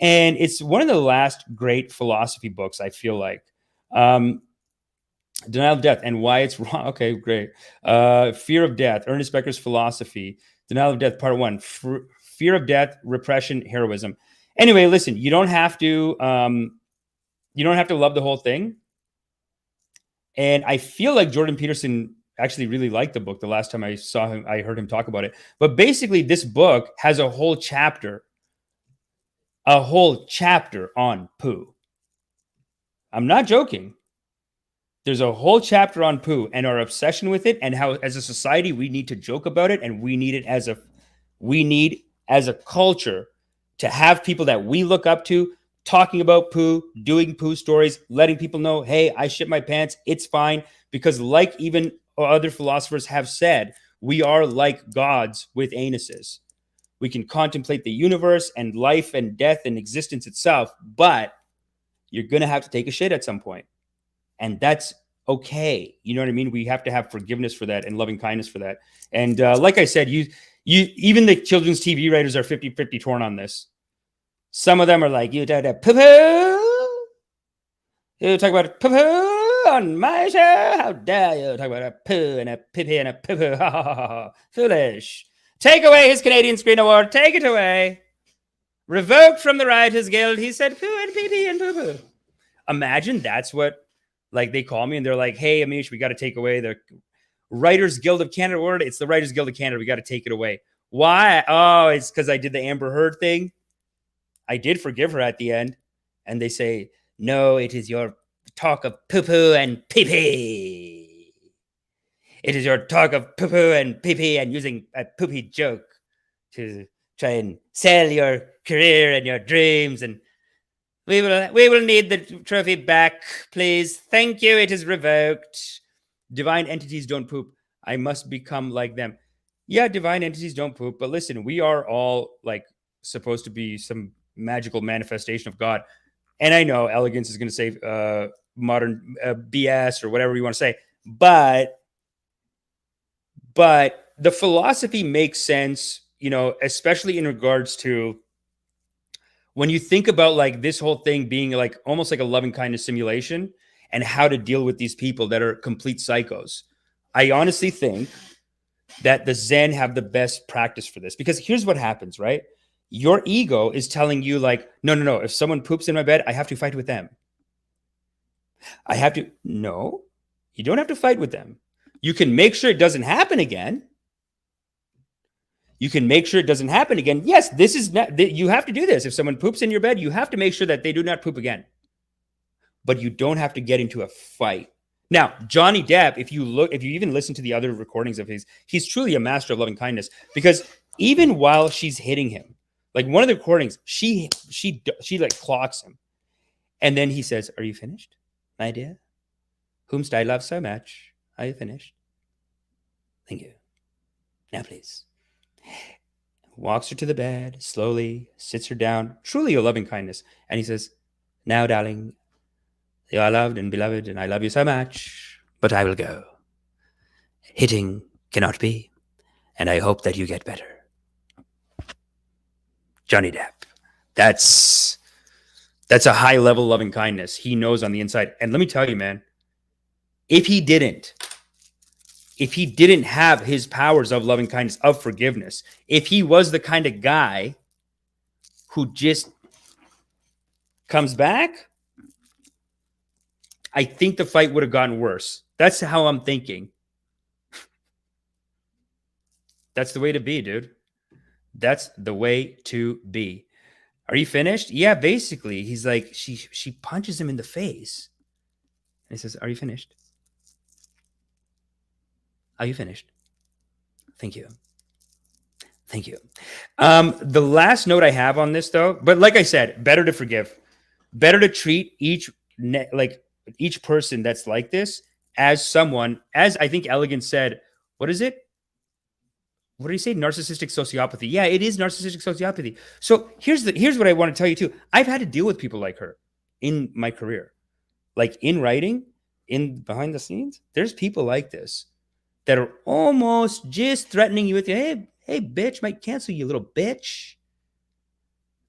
And it's one of the last great philosophy books, I feel like. Denial of Death and Why It's Wrong. Okay, great. Fear of Death, Ernest Becker's Philosophy. Denial of Death, Part 1. Fear of Death, Repression, Heroism. Anyway, listen, you don't have to love the whole thing. And I feel like Jordan Peterson actually really liked the book the last time I saw him, I heard him talk about it. But basically, this book has a whole chapter on poo. I'm not joking. There's a whole chapter on poo and our obsession with it, and how as a society we need to joke about it, and we need as a culture to have people that we look up to talking about poo, doing poo stories, letting people know, hey, I shit my pants, it's fine. Because like even other philosophers have said, we are like gods with anuses. We can contemplate the universe and life and death and existence itself, but you're going to have to take a shit at some point. And that's okay. You know what I mean? We have to have forgiveness for that and loving kindness for that. And like I said, you even the children's TV writers are 50-50 torn on this. Some of them are like, you talk about poo-poo? You talk about poo-poo on my show? How dare you talk about a poo and a pee-pee and a poo-poo? Ha ha ha ha. Foolish. Take away his Canadian Screen Award. Take it away. Revoked from the Writers Guild. He said poo and pee-pee and poo-poo. Imagine that's what, like, they call me and they're like, hey, Amish, we got to take away the Writers Guild of Canada award. It's the Writers Guild of Canada. We got to take it away. Why? Oh, it's because I did the Amber Heard thing. I did forgive her at the end. And they say, no, it is your talk of poo-poo and pee-pee. It is your talk of poo-poo and pee-pee and using a poopy joke to try and sell your career and your dreams. And we will need the trophy back, please. Thank you. It is revoked. Divine entities don't poop. I must become like them. Yeah, divine entities don't poop. But listen, we are all like supposed to be some magical manifestation of God. And I know elegance is going to say modern BS or whatever you want to say. But the philosophy makes sense, you know, especially in regards to when you think about like this whole thing being like almost like a loving kindness simulation and how to deal with these people that are complete psychos. I honestly think that the Zen have the best practice for this, because here's what happens, right? Your ego is telling you like, no. If someone poops in my bed, I have to fight with them. No, you don't have to fight with them. You can make sure it doesn't happen again. Yes, this is not, you have to do this. If someone poops in your bed, you have to make sure that they do not poop again. But you don't have to get into a fight. Now, Johnny Depp, if you even listen to the other recordings of his, he's truly a master of loving kindness, because even while she's hitting him, like one of the recordings, she like clocks him. And then he says, are you finished, my dear? Whomst I love so much. Are you finished? Thank you. Now, please. Walks her to the bed, slowly sits her down, truly a loving kindness. And he says, now, darling, you are loved and beloved, and I love you so much, but I will go. Hitting cannot be, and I hope that you get better. Johnny Depp. That's a high level loving kindness. He knows on the inside. And let me tell you, man, if he didn't have his powers of loving kindness, of forgiveness, if he was the kind of guy who just comes back, I think the fight would have gotten worse. That's how I'm thinking. That's the way to be, dude. That's the way to be. Are you finished? Yeah, basically. He's like, she punches him in the face. And he says, are you finished? Are you finished? Thank you. Thank you. The last note I have on this, though, but like I said, better to forgive. Better to treat each person that's like this as someone, as I think Elegant said, what is it? What did he say? Narcissistic sociopathy. Yeah, it is narcissistic sociopathy. So here's what I want to tell you too. I've had to deal with people like her in my career, like in writing, in behind the scenes. There's people like this that are almost just threatening you with, hey, bitch, might cancel you, little bitch.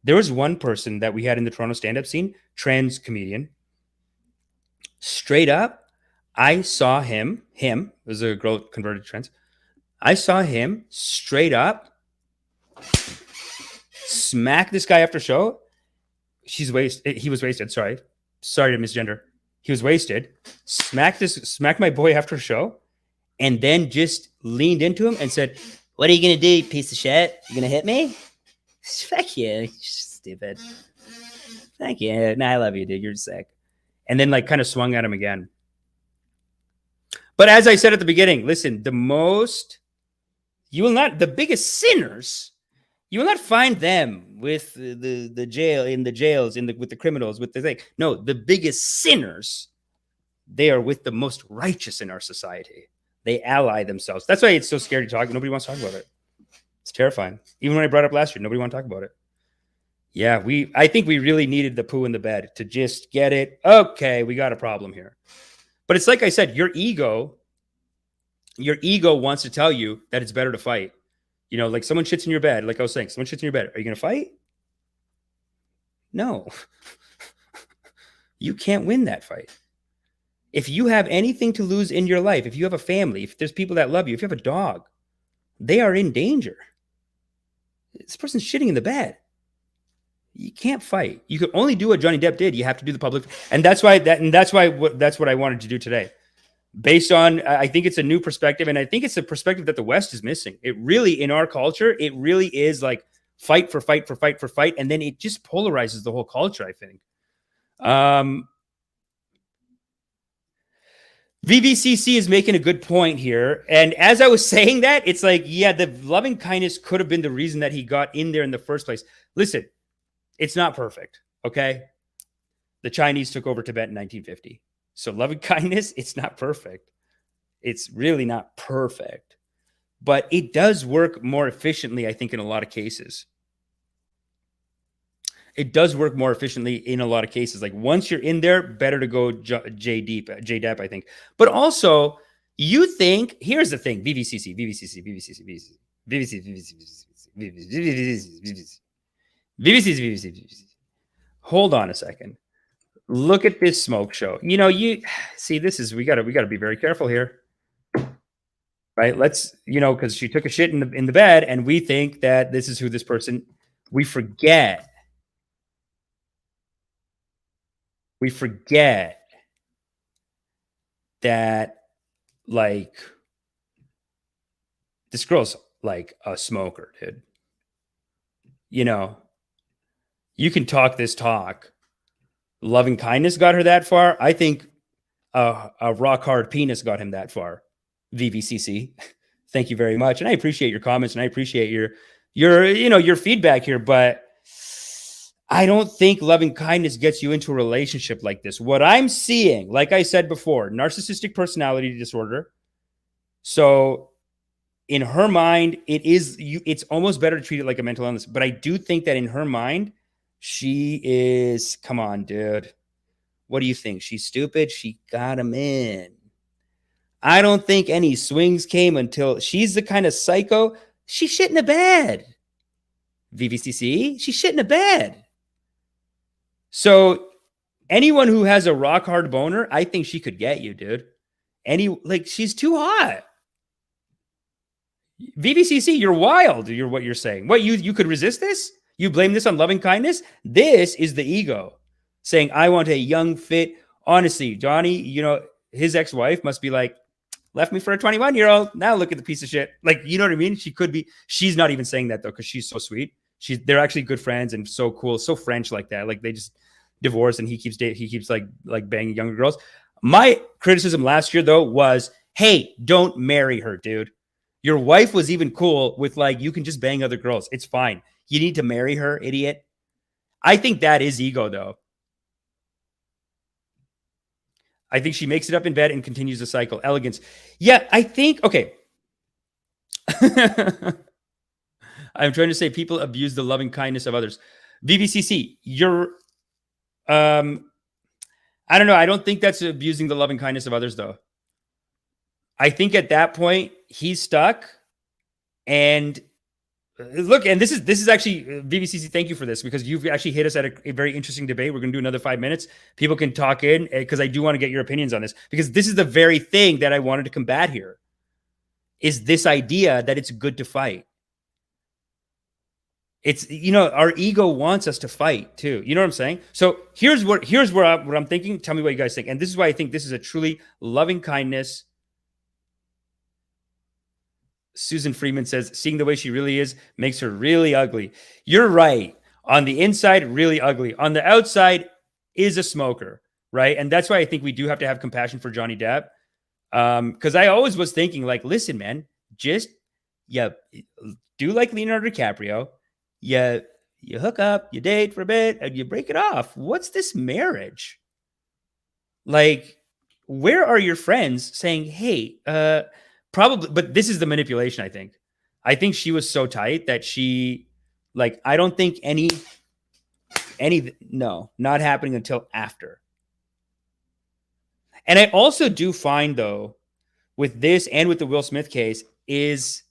There was one person that we had in the Toronto stand-up scene, trans comedian. Straight up, I saw him. It was a girl converted to trans. I saw him straight up smack this guy after show. He was wasted. Sorry to misgender. He was wasted. Smacked my boy after show, and then just leaned into him and said, "What are you gonna do, you piece of shit? You gonna hit me? Fuck you, you're stupid. Thank you. Nah, I love you, dude. You're sick." And then like kind of swung at him again. But as I said at the beginning, listen, the biggest sinners, you will not find them with the jail, in the jails, with the criminals, with the thing. No, the biggest sinners, they are with the most righteous in our society. They ally themselves. That's why it's so scary to talk. Nobody wants to talk about it. It's terrifying. Even when I brought it up last year, nobody wanted to talk about it. Yeah, I think we really needed the poo in the bed to just get it. Okay, we got a problem here. But it's like I said, your ego wants to tell you that it's better to fight. You know, like someone shits in your bed, like I was saying, someone shits in your bed. Are you going to fight? No. You can't win that fight. If you have anything to lose in your life, if you have a family, if there's people that love you, if you have a dog, they are in danger. This person's shitting in the bed. You can't fight. You can only do what Johnny Depp did. You have to do the public, and that's what I wanted to do today. Based on, I think it's a new perspective, and I think it's a perspective that the West is missing. It really, in our culture, it really is like fight for fight, and then it just polarizes the whole culture, I think. VVCC is making a good point here, and as I was saying that, it's like, yeah, the loving kindness could have been the reason that he got in there in the first place. Listen, it's not perfect, okay? The Chinese took over Tibet in 1950. So loving kindness, it's not perfect. It's really not perfect. But it does work more efficiently, I think, in a lot of cases. It does work more efficiently in a lot of cases. Like once you're in there, better to go J-Depp, I think. But also, you think, here's the thing, VVCC. Hold on a second. Look at this smoke show. You know, you see, we gotta be very careful here. Right? Let's, because she took a shit in the bed, and we think that this is who this person, we forget that, like, this girl's like a smoker, dude. You can talk this talk. Loving kindness got her that far. I think a rock hard penis got him that far. VVCC, thank you very much, and I appreciate your comments, and I appreciate your feedback here. But I don't think loving kindness gets you into a relationship like this. What I'm seeing, like I said before, narcissistic personality disorder. So in her mind, it's almost better to treat it like a mental illness. But I do think that in her mind, she is, come on, dude. What do you think? She's stupid? She got him in. I don't think any swings came until she's the kind of psycho. She shit in a bed. VVCC, she shit in a bed. So anyone who has a rock hard boner, I think she could get you, dude. She's too hot. VVCC, you're wild. You're what you're saying. What, you could resist this? You blame this on loving kindness? This is the ego saying, I want a young, fit. Honestly, Johnny, his ex-wife must be like, left me for a 21-year-old. Now look at the piece of shit. Like, you know what I mean? She could be. She's not even saying that though, because she's so sweet. They're actually good friends and so cool, so French like that. Like they just divorced, and he keeps like banging younger girls. My criticism last year though was, hey, don't marry her, dude. Your wife was even cool with like, you can just bang other girls. It's fine. You need to marry her, idiot. I think that is ego though. I think she makes it up in bed and continues the cycle. Elegance. Yeah, I think, okay. I'm trying to say people abuse the loving kindness of others. VVCC, I don't know. I don't think that's abusing the loving kindness of others though. I think at that point he's stuck, and look, and this is actually VVCC. Thank you for this because you've actually hit us at a very interesting debate. We're going to do another 5 minutes. People can talk in because I do want to get your opinions on this because this is the very thing that I wanted to combat here. Is this idea that it's good to fight? It's, our ego wants us to fight too. You know what I'm saying? So here's what I'm thinking. Tell me what you guys think. And this is why I think this is a truly loving kindness. Susan Freeman says, seeing the way she really is makes her really ugly. You're right. On the inside, really ugly. On the outside, is a smoker, right? And that's why I think we do have to have compassion for Johnny Depp. Because I always was thinking, like, listen, man, just do like Leonardo DiCaprio. You hook up, you date for a bit, and you break it off. What's this marriage? Like, where are your friends saying, hey, probably, but this is the manipulation, I think. I think she was so tight that she, like, I don't think no, not happening until after. And I also do find, though, with this and with the Will Smith case is,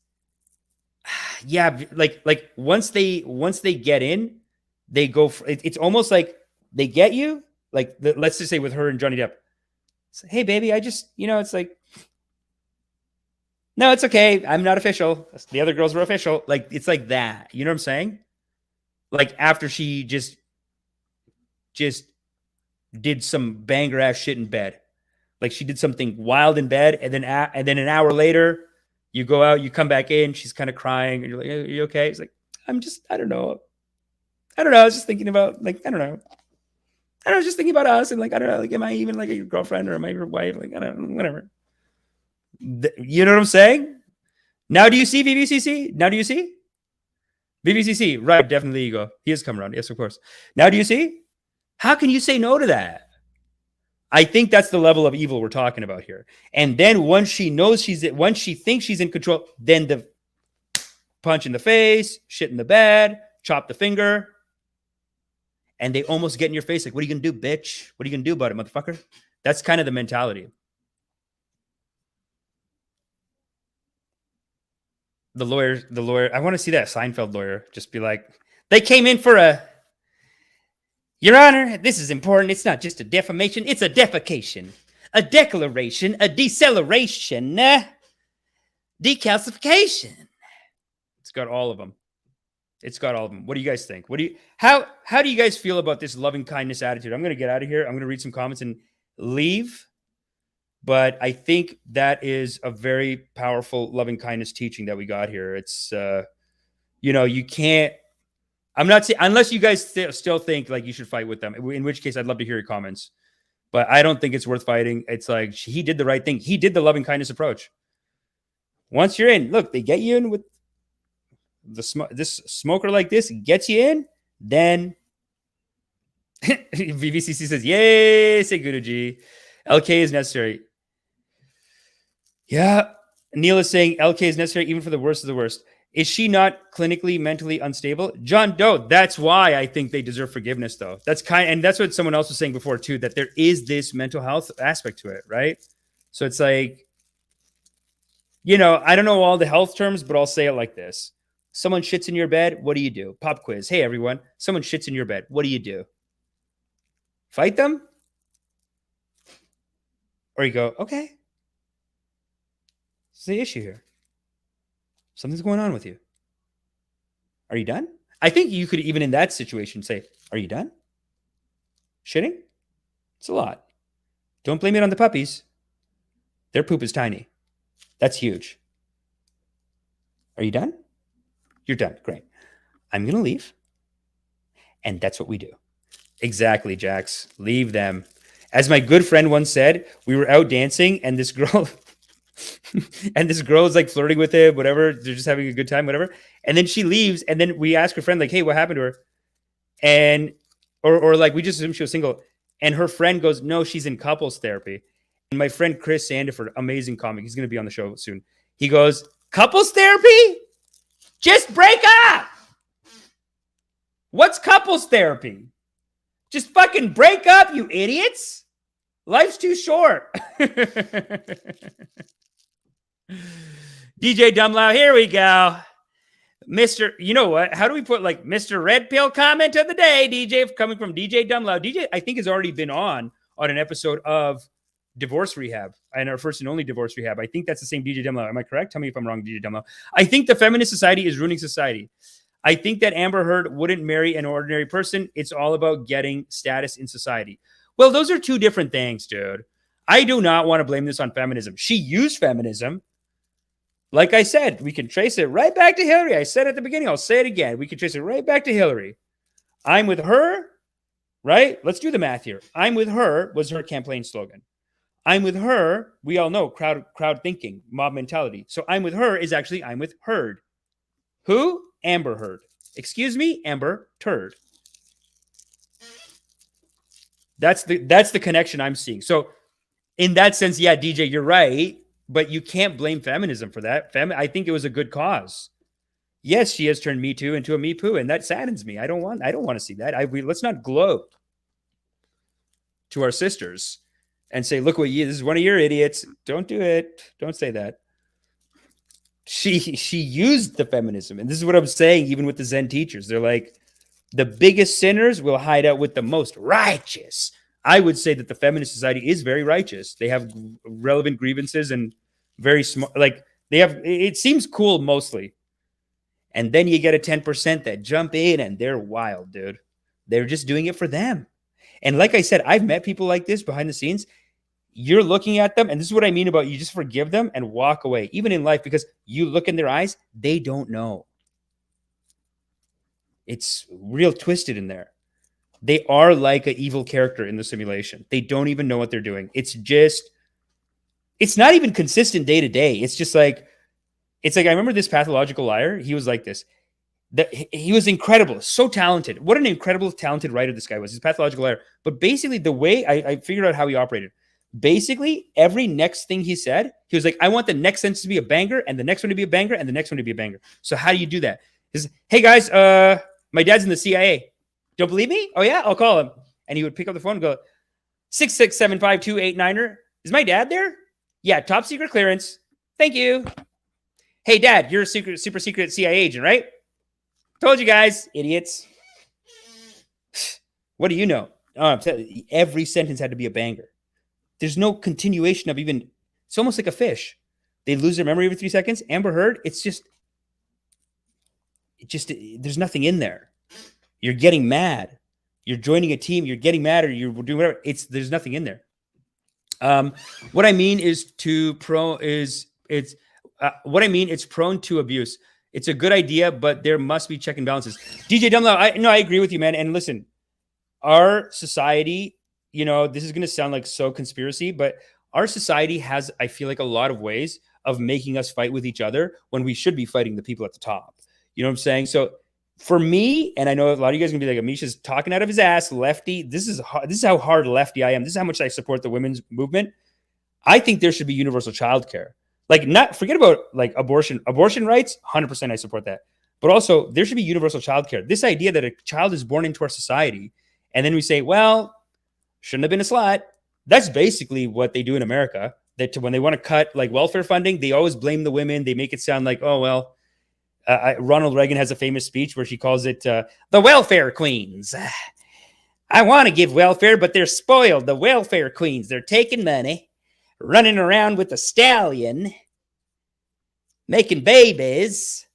like once they get in, they go for, it's almost like they get you, like let's just say with her and Johnny Depp. Say, hey, baby, I just, it's like, no, it's okay. I'm not official. The other girls were official. Like, it's like that. You know what I'm saying? Like, after she just did some banger ass shit in bed. Like, she did something wild in bed, and then an hour later, you go out, you come back in, she's kind of crying, and you're like, are you okay? It's like, I don't know. I was just thinking about, like, I was just thinking about us, and like, I don't know, like, am I even like your girlfriend or am I your wife? Like, I don't know, whatever. You know what I'm saying? Now, do you see VVCC? Now, do you see? VVCC, right, definitely ego. He has come around. Yes, of course. Now, do you see? How can you say no to that? I think that's the level of evil we're talking about here. And then once she thinks she's in control, then the punch in the face, shit in the bed, chop the finger, and they almost get in your face like, what are you going to do, bitch? What are you going to do about it, motherfucker? That's kind of the mentality. The lawyer, I want to see that Seinfeld lawyer just be like, they came in for Your Honor, this is important. It's not just a defamation, it's a defecation, a declaration, a deceleration, decalcification. It's got all of them. What do you guys think? How do you guys feel about this loving kindness attitude? I'm going to get out of here. I'm going to read some comments and leave. But I think that is a very powerful loving kindness teaching that we got here. It's, you can't, I'm not saying, unless you guys still think like you should fight with them, in which case I'd love to hear your comments. But I don't think it's worth fighting. It's like, he did the right thing. He did the loving kindness approach. Once you're in, look, they get you in with this smoker like this, gets you in, then VVCC says, yay, say Guruji. LK is necessary. Yeah. Neil is saying LK is necessary even for the worst of the worst. Is she not clinically mentally unstable? John Doe, that's why I think they deserve forgiveness, though. And that's what someone else was saying before, too, that there is this mental health aspect to it, right? So it's like, I don't know all the health terms, but I'll say it like this. Someone shits in your bed, what do you do? Pop quiz. Hey, everyone. Someone shits in your bed, what do you do? Fight them? Or you go, okay. What's the issue here? Something's going on with you. Are you done? I think you could even in that situation say, are you done? Shitting? It's a lot. Don't blame it on the puppies. Their poop is tiny. That's huge. Are you done? You're done. Great. I'm going to leave. And that's what we do. Exactly, Jax. Leave them. As my good friend once said, we were out dancing and this girl... and this girl is like flirting with him, whatever. They're just having a good time, whatever. And then she leaves. And then we ask her friend, like, hey, what happened to her? And, or like, we just assume she was single. And her friend goes, no, she's in couples therapy. And my friend, Chris Sandiford, amazing comic. He's going to be on the show soon. He goes, couples therapy? Just break up. What's couples therapy? Just fucking break up, you idiots. Life's too short. DJ Dumlow, here we go. Mr. You know what? How do we put like Mr. Red Pill comment of the day? DJ coming from DJ Dumloud. DJ, I think, has already been on an episode of Divorce Rehab and our first and only Divorce Rehab. I think that's the same DJ Dumloud. Am I correct? Tell me if I'm wrong, DJ Dumloud. I think the feminist society is ruining society. I think that Amber Heard wouldn't marry an ordinary person. It's all about getting status in society. Well, those are two different things, dude. I do not want to blame this on feminism. She used feminism. Like I said, we can trace it right back to Hillary. I said at the beginning, I'll say it again. We can trace it right back to Hillary. I'm with her, right? Let's do the math here. I'm with her was her campaign slogan. I'm with her, we all know, crowd thinking, mob mentality. So I'm with her is actually I'm with Heard. Who? Amber Heard. Excuse me, Amber Turd. That's the connection I'm seeing. So in that sense, yeah, DJ, you're right, but you can't blame feminism for that. I think it was a good cause. Yes, she has turned Me Too into a Me Poo, and that saddens me. I don't want to see that. Let's not gloat to our sisters and say, look what this is one of your idiots. Don't do it. Don't say that. She used the feminism. And this is what I'm saying, even with the Zen teachers. They're like, the biggest sinners will hide out with the most righteous. I would say that the feminist society is very righteous. They have relevant grievances and very smart, like they have, it seems cool mostly. And then you get a 10% that jump in and they're wild, dude. They're just doing it for them. And like I said, I've met people like this behind the scenes. You're looking at them, and this is what I mean about you just forgive them and walk away, even in life, because you look in their eyes, they don't know. It's real twisted in there. They are like an evil character in the simulation. They don't even know what they're doing. It's not even consistent day to day. It's just like, I remember this pathological liar. He was like this. He was incredible, so talented. What an incredible, talented writer this guy was. He's a pathological liar. But basically, the way I figured out how he operated, basically, every next thing he said, he was like, I want the next sentence to be a banger, and the next one to be a banger, and the next one to be a banger. So how do you do that? He's, hey guys, my dad's in the CIA. Don't believe me? Oh yeah, I'll call him. And he would pick up the phone and go, 6675289er. Is my dad there? Yeah, top secret clearance. Thank you. Hey dad, you're a super secret CIA agent, right? Told you guys, idiots. What do you know? Oh, every sentence had to be a banger. There's no continuation of even, it's almost like a fish. They lose their memory every 3 seconds. Amber Heard, there's nothing in there. You're getting mad. You're joining a team. You're getting mad, or you're doing whatever. There's nothing in there. What I mean is it's prone to abuse. It's a good idea, but there must be check and balances. DJ Dumlow, I agree with you, man. And listen, our society, this is going to sound like so conspiracy, but our society has, I feel like, a lot of ways of making us fight with each other when we should be fighting the people at the top. You know what I'm saying? So for me, and I know a lot of you guys are gonna be like, Amisha's talking out of his ass, lefty. This is how hard lefty I am. This is how much I support the women's movement. I think there should be universal childcare. Like, not forget about like abortion rights. 100% I support that. But also there should be universal childcare. This idea that a child is born into our society, and then we say, well, shouldn't have been a slut. That's basically what they do in America. That when they want to cut like welfare funding, they always blame the women. They make it sound like, oh well. Ronald Reagan has a famous speech where she calls it the welfare queens. I want to give welfare, but they're spoiled. The welfare queens, they're taking money, running around with a stallion, making babies.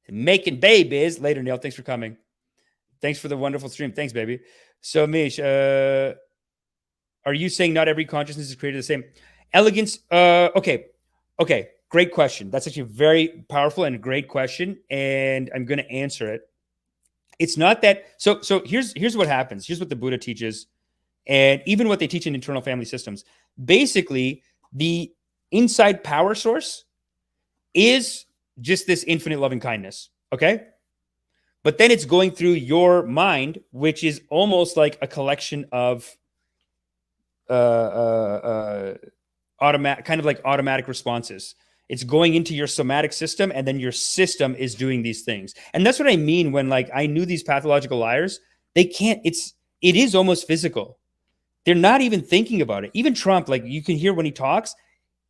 Later, Neil. Thanks for coming. Thanks for the wonderful stream. Thanks, baby. So, Mish, are you saying not every consciousness is created the same? Elegance. Okay. Great question. That's actually a very powerful and great question, and I'm going to answer it. It's not that. So here's what happens. Here's what the Buddha teaches, and even what they teach in internal family systems. Basically, the inside power source is just this infinite loving kindness. Okay, but then it's going through your mind, which is almost like a collection of automatic responses. It's going into your somatic system, and then your system is doing these things. And that's what I mean when, like, I knew these pathological liars, it is almost physical. They're not even thinking about it. Even Trump, like, you can hear when he talks,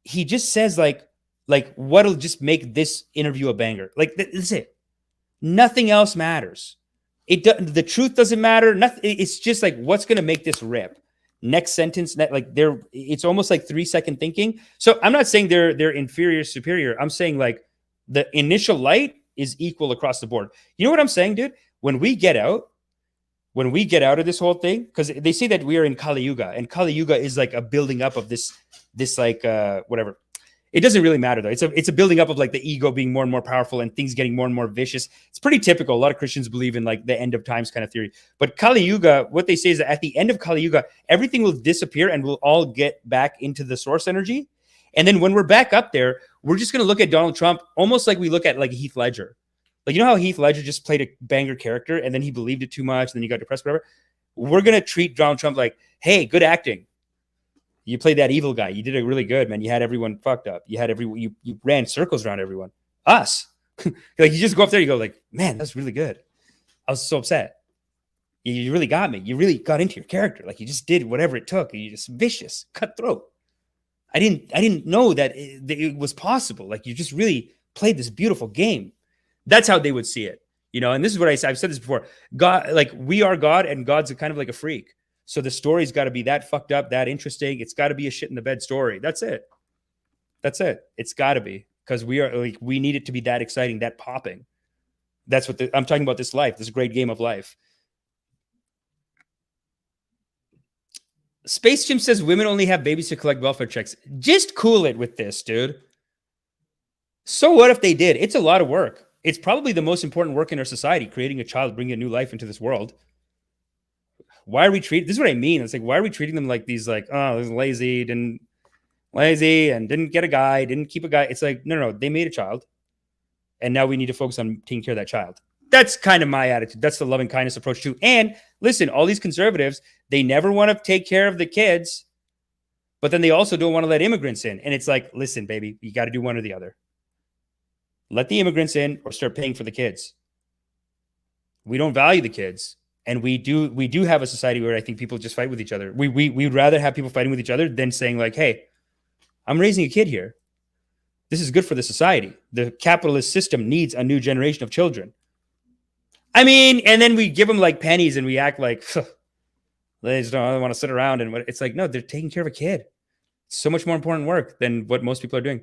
he just says like like what'll just make this interview a banger. Like that's it. Nothing else matters. The truth doesn't matter. Nothing. It's just like what's gonna make this rip. Next sentence, like it's almost like 3-second thinking. So I'm not saying they're inferior, superior. I'm saying like the initial light is equal across the board. You know what I'm saying, dude? When we get out of this whole thing, because they say that we are in Kali Yuga, and Kali Yuga is like a building up of this like whatever. It doesn't really matter though. It's a building up of like the ego being more and more powerful and things getting more and more vicious. It's pretty typical. A lot of Christians believe in like the end of times kind of theory. But Kali Yuga, what they say is that at the end of Kali Yuga, everything will disappear and we'll all get back into the source energy. And then when we're back up there, we're just going to look at Donald Trump almost like we look at like Heath Ledger. Like, you know how Heath Ledger just played a banger character and then he believed it too much and then he got depressed, whatever. We're going to treat Donald Trump like, hey, good acting. You played that evil guy. You did it really good, man. You had everyone fucked up. You ran circles around everyone. Us. Like you just go up there, you go like, man, that's really good. I was so upset. You really got me. You really got into your character. Like you just did whatever it took. You just vicious, cutthroat. I didn't know that it was possible. Like you just really played this beautiful game. That's how they would see it. You know, and this is what I've said this before. God, like we are God and God's kind of like a freak. So the story's got to be that fucked up, that interesting. It's got to be a shit in the bed story. That's it. It's got to be because we need it to be that exciting, that popping. That's what I'm talking about. This life, this great game of life. Space Jim says women only have babies to collect welfare checks. Just cool it with this, dude. So what if they did? It's a lot of work. It's probably the most important work in our society, creating a child, bringing a new life into this world. Why are we treating? This is what I mean. It's like, why are we treating them like these, like, oh, this is lazy and didn't get a guy, didn't keep a guy. It's like, no, they made a child. And now we need to focus on taking care of that child. That's kind of my attitude. That's the loving kindness approach too. And listen, all these conservatives, they never want to take care of the kids, but then they also don't want to let immigrants in. And it's like, listen, baby, you got to do one or the other. Let the immigrants in or start paying for the kids. We don't value the kids. And we do have a society where I think people just fight with each other. We'd rather have people fighting with each other than saying like, hey, I'm raising a kid here. This is good for the society. The capitalist system needs a new generation of children. I mean, and then we give them like pennies and we act like they just don't want to sit around. And it's like, no, they're taking care of a kid. It's so much more important work than what most people are doing.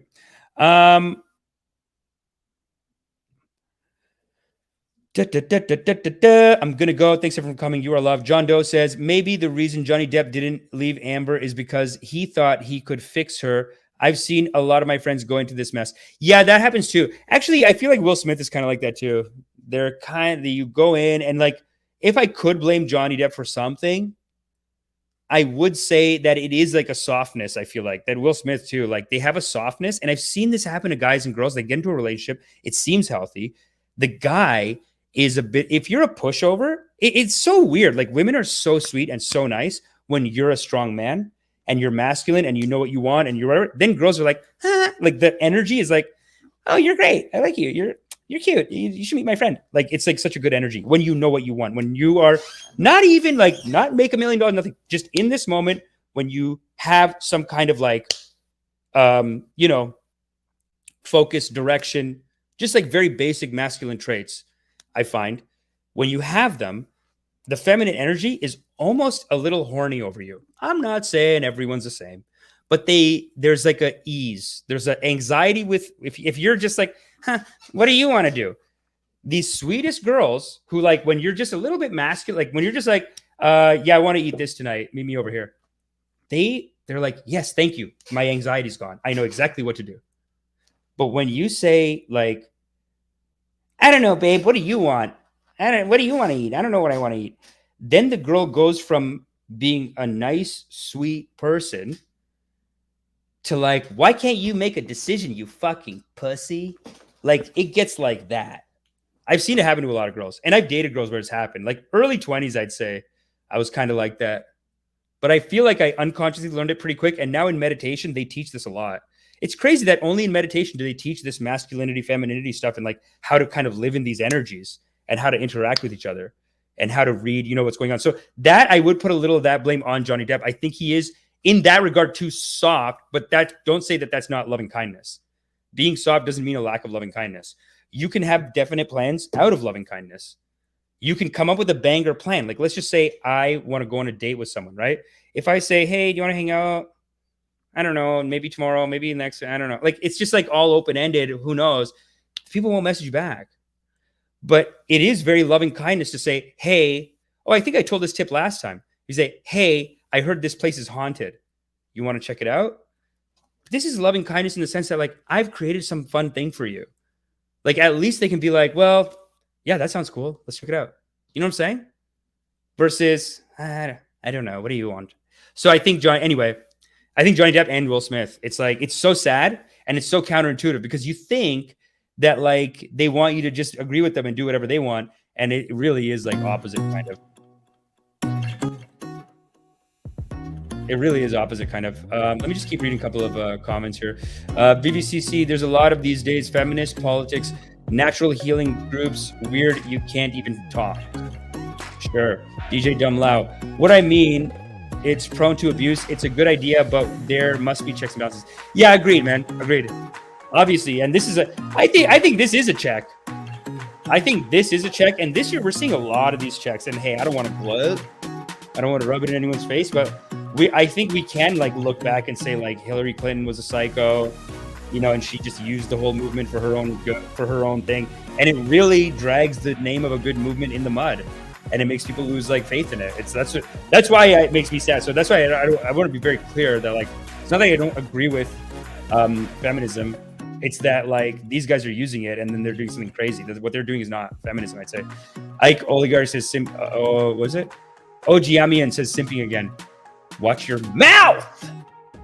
I'm gonna go. Thanks everyone for coming. You are loved. John Doe says maybe the reason Johnny Depp didn't leave Amber is because he thought he could fix her. I've seen a lot of my friends go into this mess. Yeah, that happens too. Actually, I feel like Will Smith is kind of like that too. You go in and like, if I could blame Johnny Depp for something, I would say that it is like a softness. I feel like that Will Smith too, like they have a softness. And I've seen this happen to guys and girls. They get into a relationship. It seems healthy. The guy is a bit, if you're a pushover, it's so weird. Like women are so sweet and so nice when you're a strong man and you're masculine and you know what you want and you're whatever. Then girls are like, like the energy is like, oh, you're great. I like you. You're cute. You should meet my friend. Like it's like such a good energy when you know what you want, when you are not even like not make $1 million, nothing, just in this moment when you have some kind of like, focus, direction, just like very basic masculine traits. I find when you have them, the feminine energy is almost a little horny over you. I'm not saying everyone's the same, but there's like a ease. There's an anxiety with, if you're just like, what do you want to do? These sweetest girls who like, when you're just a little bit masculine, like when you're just like, yeah, I want to eat this tonight. Meet me over here. They're like, yes, thank you. My anxiety's gone. I know exactly what to do. But when you say like, I don't know, babe. What do you want? What do you want to eat? I don't know what I want to eat. Then the girl goes from being a nice, sweet person to like, why can't you make a decision, you fucking pussy? Like, it gets like that. I've seen it happen to a lot of girls. And I've dated girls where it's happened. Like early 20s, I'd say I was kind of like that. But I feel like I unconsciously learned it pretty quick. And now in meditation, they teach this a lot. It's crazy that only in meditation do they teach this masculinity, femininity stuff and like how to kind of live in these energies and how to interact with each other and how to read, what's going on. So that I would put a little of that blame on Johnny Depp. I think he is in that regard too soft, but don't say that that's not loving kindness. being soft doesn't mean a lack of loving kindness. You can have definite plans out of loving kindness. You can come up with a banger plan. Like, let's just say I want to go on a date with someone, right? If I say, hey, do you want to hang out? I don't know, maybe tomorrow, maybe next, I don't know. Like, it's just like all open-ended. Who knows? People won't message you back. But it is very loving kindness to say, hey, oh, I think I told this tip last time. You say, hey, I heard this place is haunted. You want to check it out? This is loving kindness in the sense that, like, I've created some fun thing for you. Like, at least they can be like, well, yeah, that sounds cool. Let's check it out. You know what I'm saying? Versus, I don't know. What do you want? So I think Johnny Depp and Will Smith, it's like, it's so sad and it's so counterintuitive because you think that, like, they want you to just agree with them and do whatever they want. And it really is like opposite kind of. It really is opposite kind of. Let me just keep reading a couple of comments here. VVCC, there's a lot of these days, feminist politics, natural healing groups, weird, you can't even talk. Sure. DJ Dumb Lau. What I mean, it's prone to abuse. It's a good idea, but there must be checks and balances. Yeah, agreed, man. Agreed. Obviously, and this is I think this is a check. I think this is a check, and this year we're seeing a lot of these checks. And hey, I don't want to gloat. I don't want to rub it in anyone's face, but I think we can, like, look back and say, like, Hillary Clinton was a psycho, you know, and she just used the whole movement for her own thing, and it really drags the name of a good movement in the mud, and it makes people lose, like, faith in it. That's why it makes me sad. So that's why I want to be very clear that, like, it's not that I don't agree with feminism. It's that, like, these guys are using it and then they're doing something crazy. What they're doing is not feminism, I'd say. Ike Oligar says, was it? Giamian says simping again. Watch your mouth.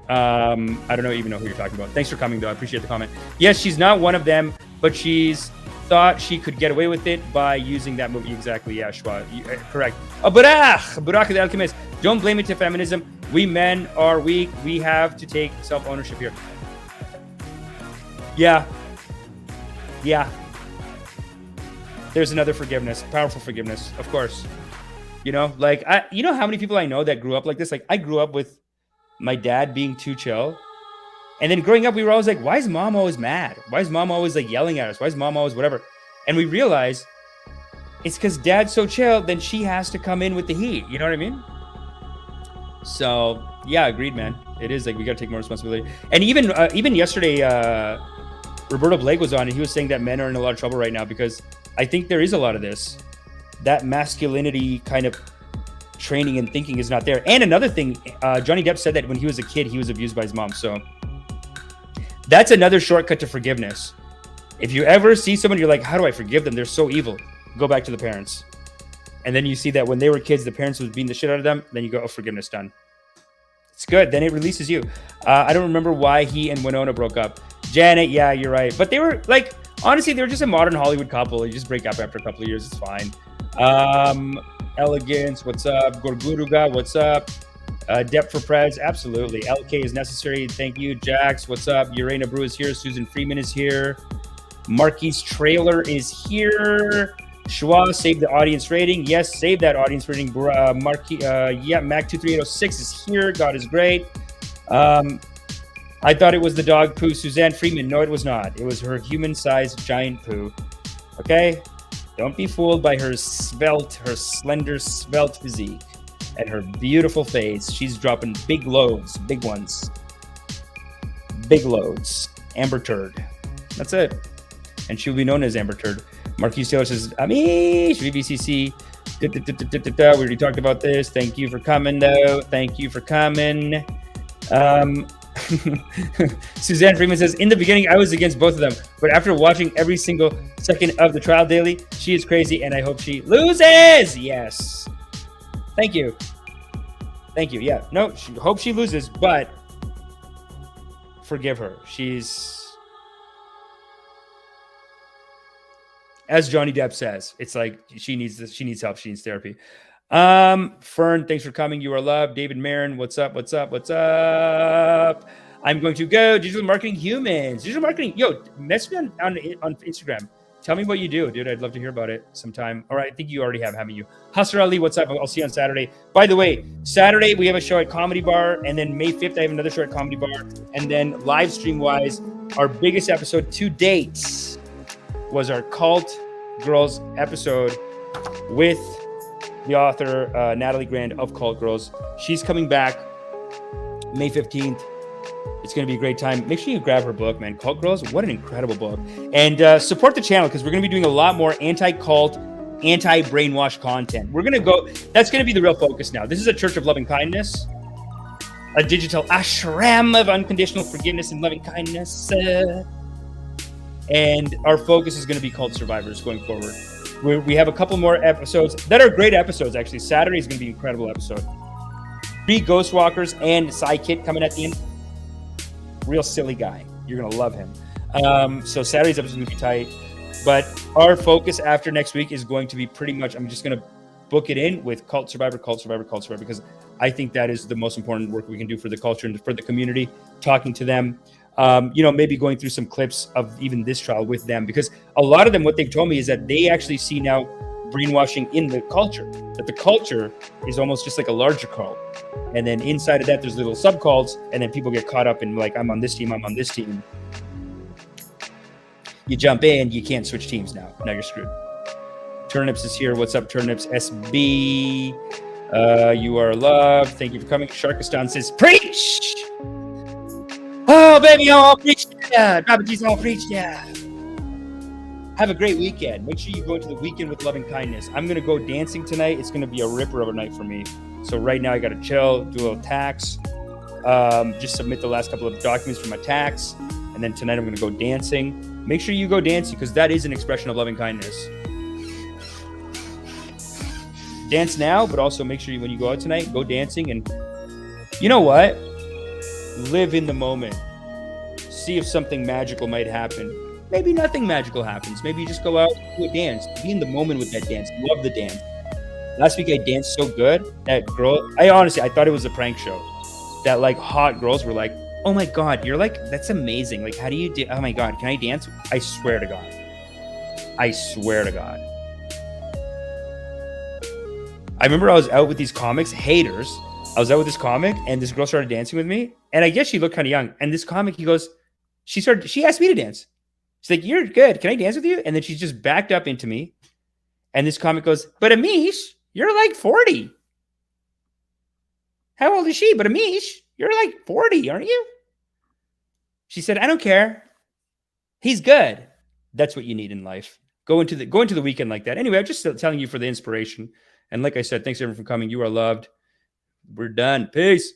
I don't even know who you're talking about. Thanks for coming, though. I appreciate the comment. Yes, she's not one of them, but she's thought she could get away with it by using that movie. Exactly. Yeah, Shwa. Correct. Burak the Alchemist. Don't blame it to feminism. We men are weak. We have to take self-ownership here. Yeah. There's another forgiveness. Powerful forgiveness, of course. You know, like, you know how many people I know that grew up like this? Like, I grew up with my dad being too chill. And then growing up, we were always like, why is mom always mad? Why is mom always, like, yelling at us? Why is mom always whatever? And we realized it's because dad's so chill, then she has to come in with the heat. You know what I mean? So, yeah, agreed, man. It is like, we got to take more responsibility. And even yesterday, Roberto Blake was on, and he was saying that men are in a lot of trouble right now because I think there is a lot of this. That masculinity kind of training and thinking is not there. And another thing, Johnny Depp said that when he was a kid, he was abused by his mom. So that's another shortcut to forgiveness. If you ever see someone, you're like, how do I forgive them? They're so evil. Go back to the parents. And then you see that when they were kids, the parents was beating the shit out of them. Then you go, oh, forgiveness done. It's good. Then it releases you. I don't remember why he and Winona broke up. Janet, yeah, you're right. But they were, like, honestly, they were just a modern Hollywood couple. You just break up after a couple of years. It's fine. Elegance, what's up? Gorguruga, what's up? Depp for Preds, absolutely. LK is necessary. Thank you. Jax, what's up? Urena Brew is here. Susan Freeman is here. Marquis Trailer is here. Shua, save the audience rating. Yes, save that audience rating. Marquis, yeah, Mac23806 is here. God is great. I thought it was the dog poo. Suzanne Freeman. No, it was not. It was her human-sized giant poo. Okay? Don't be fooled by her slender, svelte physique and her beautiful face. She's dropping big loads, big ones. Big loads. Amber Turd. That's it. And she will be known as Amber Turd. Marquis Taylor says, Amish, VBCC. We already talked about this. Thank you for coming, though. Thank you for coming. Suzanne Freeman says, in the beginning, I was against both of them, but after watching every single second of the trial daily, she is crazy, and I hope she loses. Yes. Thank you. Thank you. Yeah. No, hope she loses, but forgive her. She's, as Johnny Depp says, it's like she needs this. She needs help. She needs therapy. Fern, thanks for coming. You are loved. David Marin, what's up? What's up? What's up? I'm going to go digital marketing humans. Digital marketing. Yo, message me on Instagram. Tell me what you do, dude. I'd love to hear about it sometime. All right, I think you already have, haven't you? Hustler Ali, what's up? I'll see you on Saturday. By the way, Saturday we have a show at Comedy Bar, and then May 5th I have another show at Comedy Bar. And then live stream wise, our biggest episode to date was our Cult Girls episode with the author Natalie Grand of Cult Girls. She's coming back May 15th. It's going to be a great time. Make sure you grab her book, man. Cult Girls, what an incredible book. And support the channel because we're going to be doing a lot more anti-cult, anti-brainwash content. We're going to go, that's going to be the real focus now. This is a church of loving kindness, a digital ashram of unconditional forgiveness and loving kindness. And our focus is going to be cult survivors going forward. We have a couple more episodes that are great episodes, actually. Saturday is going to be an incredible episode. 3 Ghost Walkers and Sidekick coming at the end. Real silly guy. You're going to love him. So Saturday's episode is going to be tight. But our focus after next week is going to be pretty much, I'm just going to book it in with Cult Survivor, because I think that is the most important work we can do for the culture and for the community, talking to them. Maybe going through some clips of even this trial with them, because a lot of them, what they've told me is that they actually see now brainwashing in the culture, that the culture is almost just like a larger cult. And then inside of that, there's little subcults, and then people get caught up in like, I'm on this team, I'm on this team. You jump in, you can't switch teams now. Now you're screwed. Turnips is here. What's up, Turnips? SB, you are loved. Thank you for coming. Sharkistan says, preach! Oh, baby, I'll preach. Yeah, Baba G's all preach. Yeah. Have a great weekend. Make sure you go into the weekend with loving kindness. I'm going to go dancing tonight. It's going to be a ripper of a night for me. So right now I got to chill, do a little tax, just submit the last couple of documents for my tax. And then tonight I'm going to go dancing. Make sure you go dancing because that is an expression of loving kindness. Dance now, but also make sure when you go out tonight, go dancing. And you know what? Live in the moment. See if something magical might happen. Maybe nothing magical happens. Maybe you just go out, do a dance. Be in the moment with that dance. Love the dance. Last week I danced so good. That girl, I thought it was a prank show. That like hot girls were like, oh my God, you're like, that's amazing. Like, how do you do? Oh my God, can I dance? I swear to God. I swear to God. I remember I was out with these comics, haters. I was out with this comic and this girl started dancing with me. And I guess she looked kind of young. And this comic, she asked me to dance. She's like, you're good. Can I dance with you? And then she just backed up into me. And this comic goes, but Amish, you're like 40. How old is she? But Amish, you're like 40, aren't you? She said, I don't care. He's good. That's what you need in life. Go into the weekend like that. Anyway, I'm just telling you for the inspiration. And like I said, thanks everyone for coming. You are loved. We're done. Peace.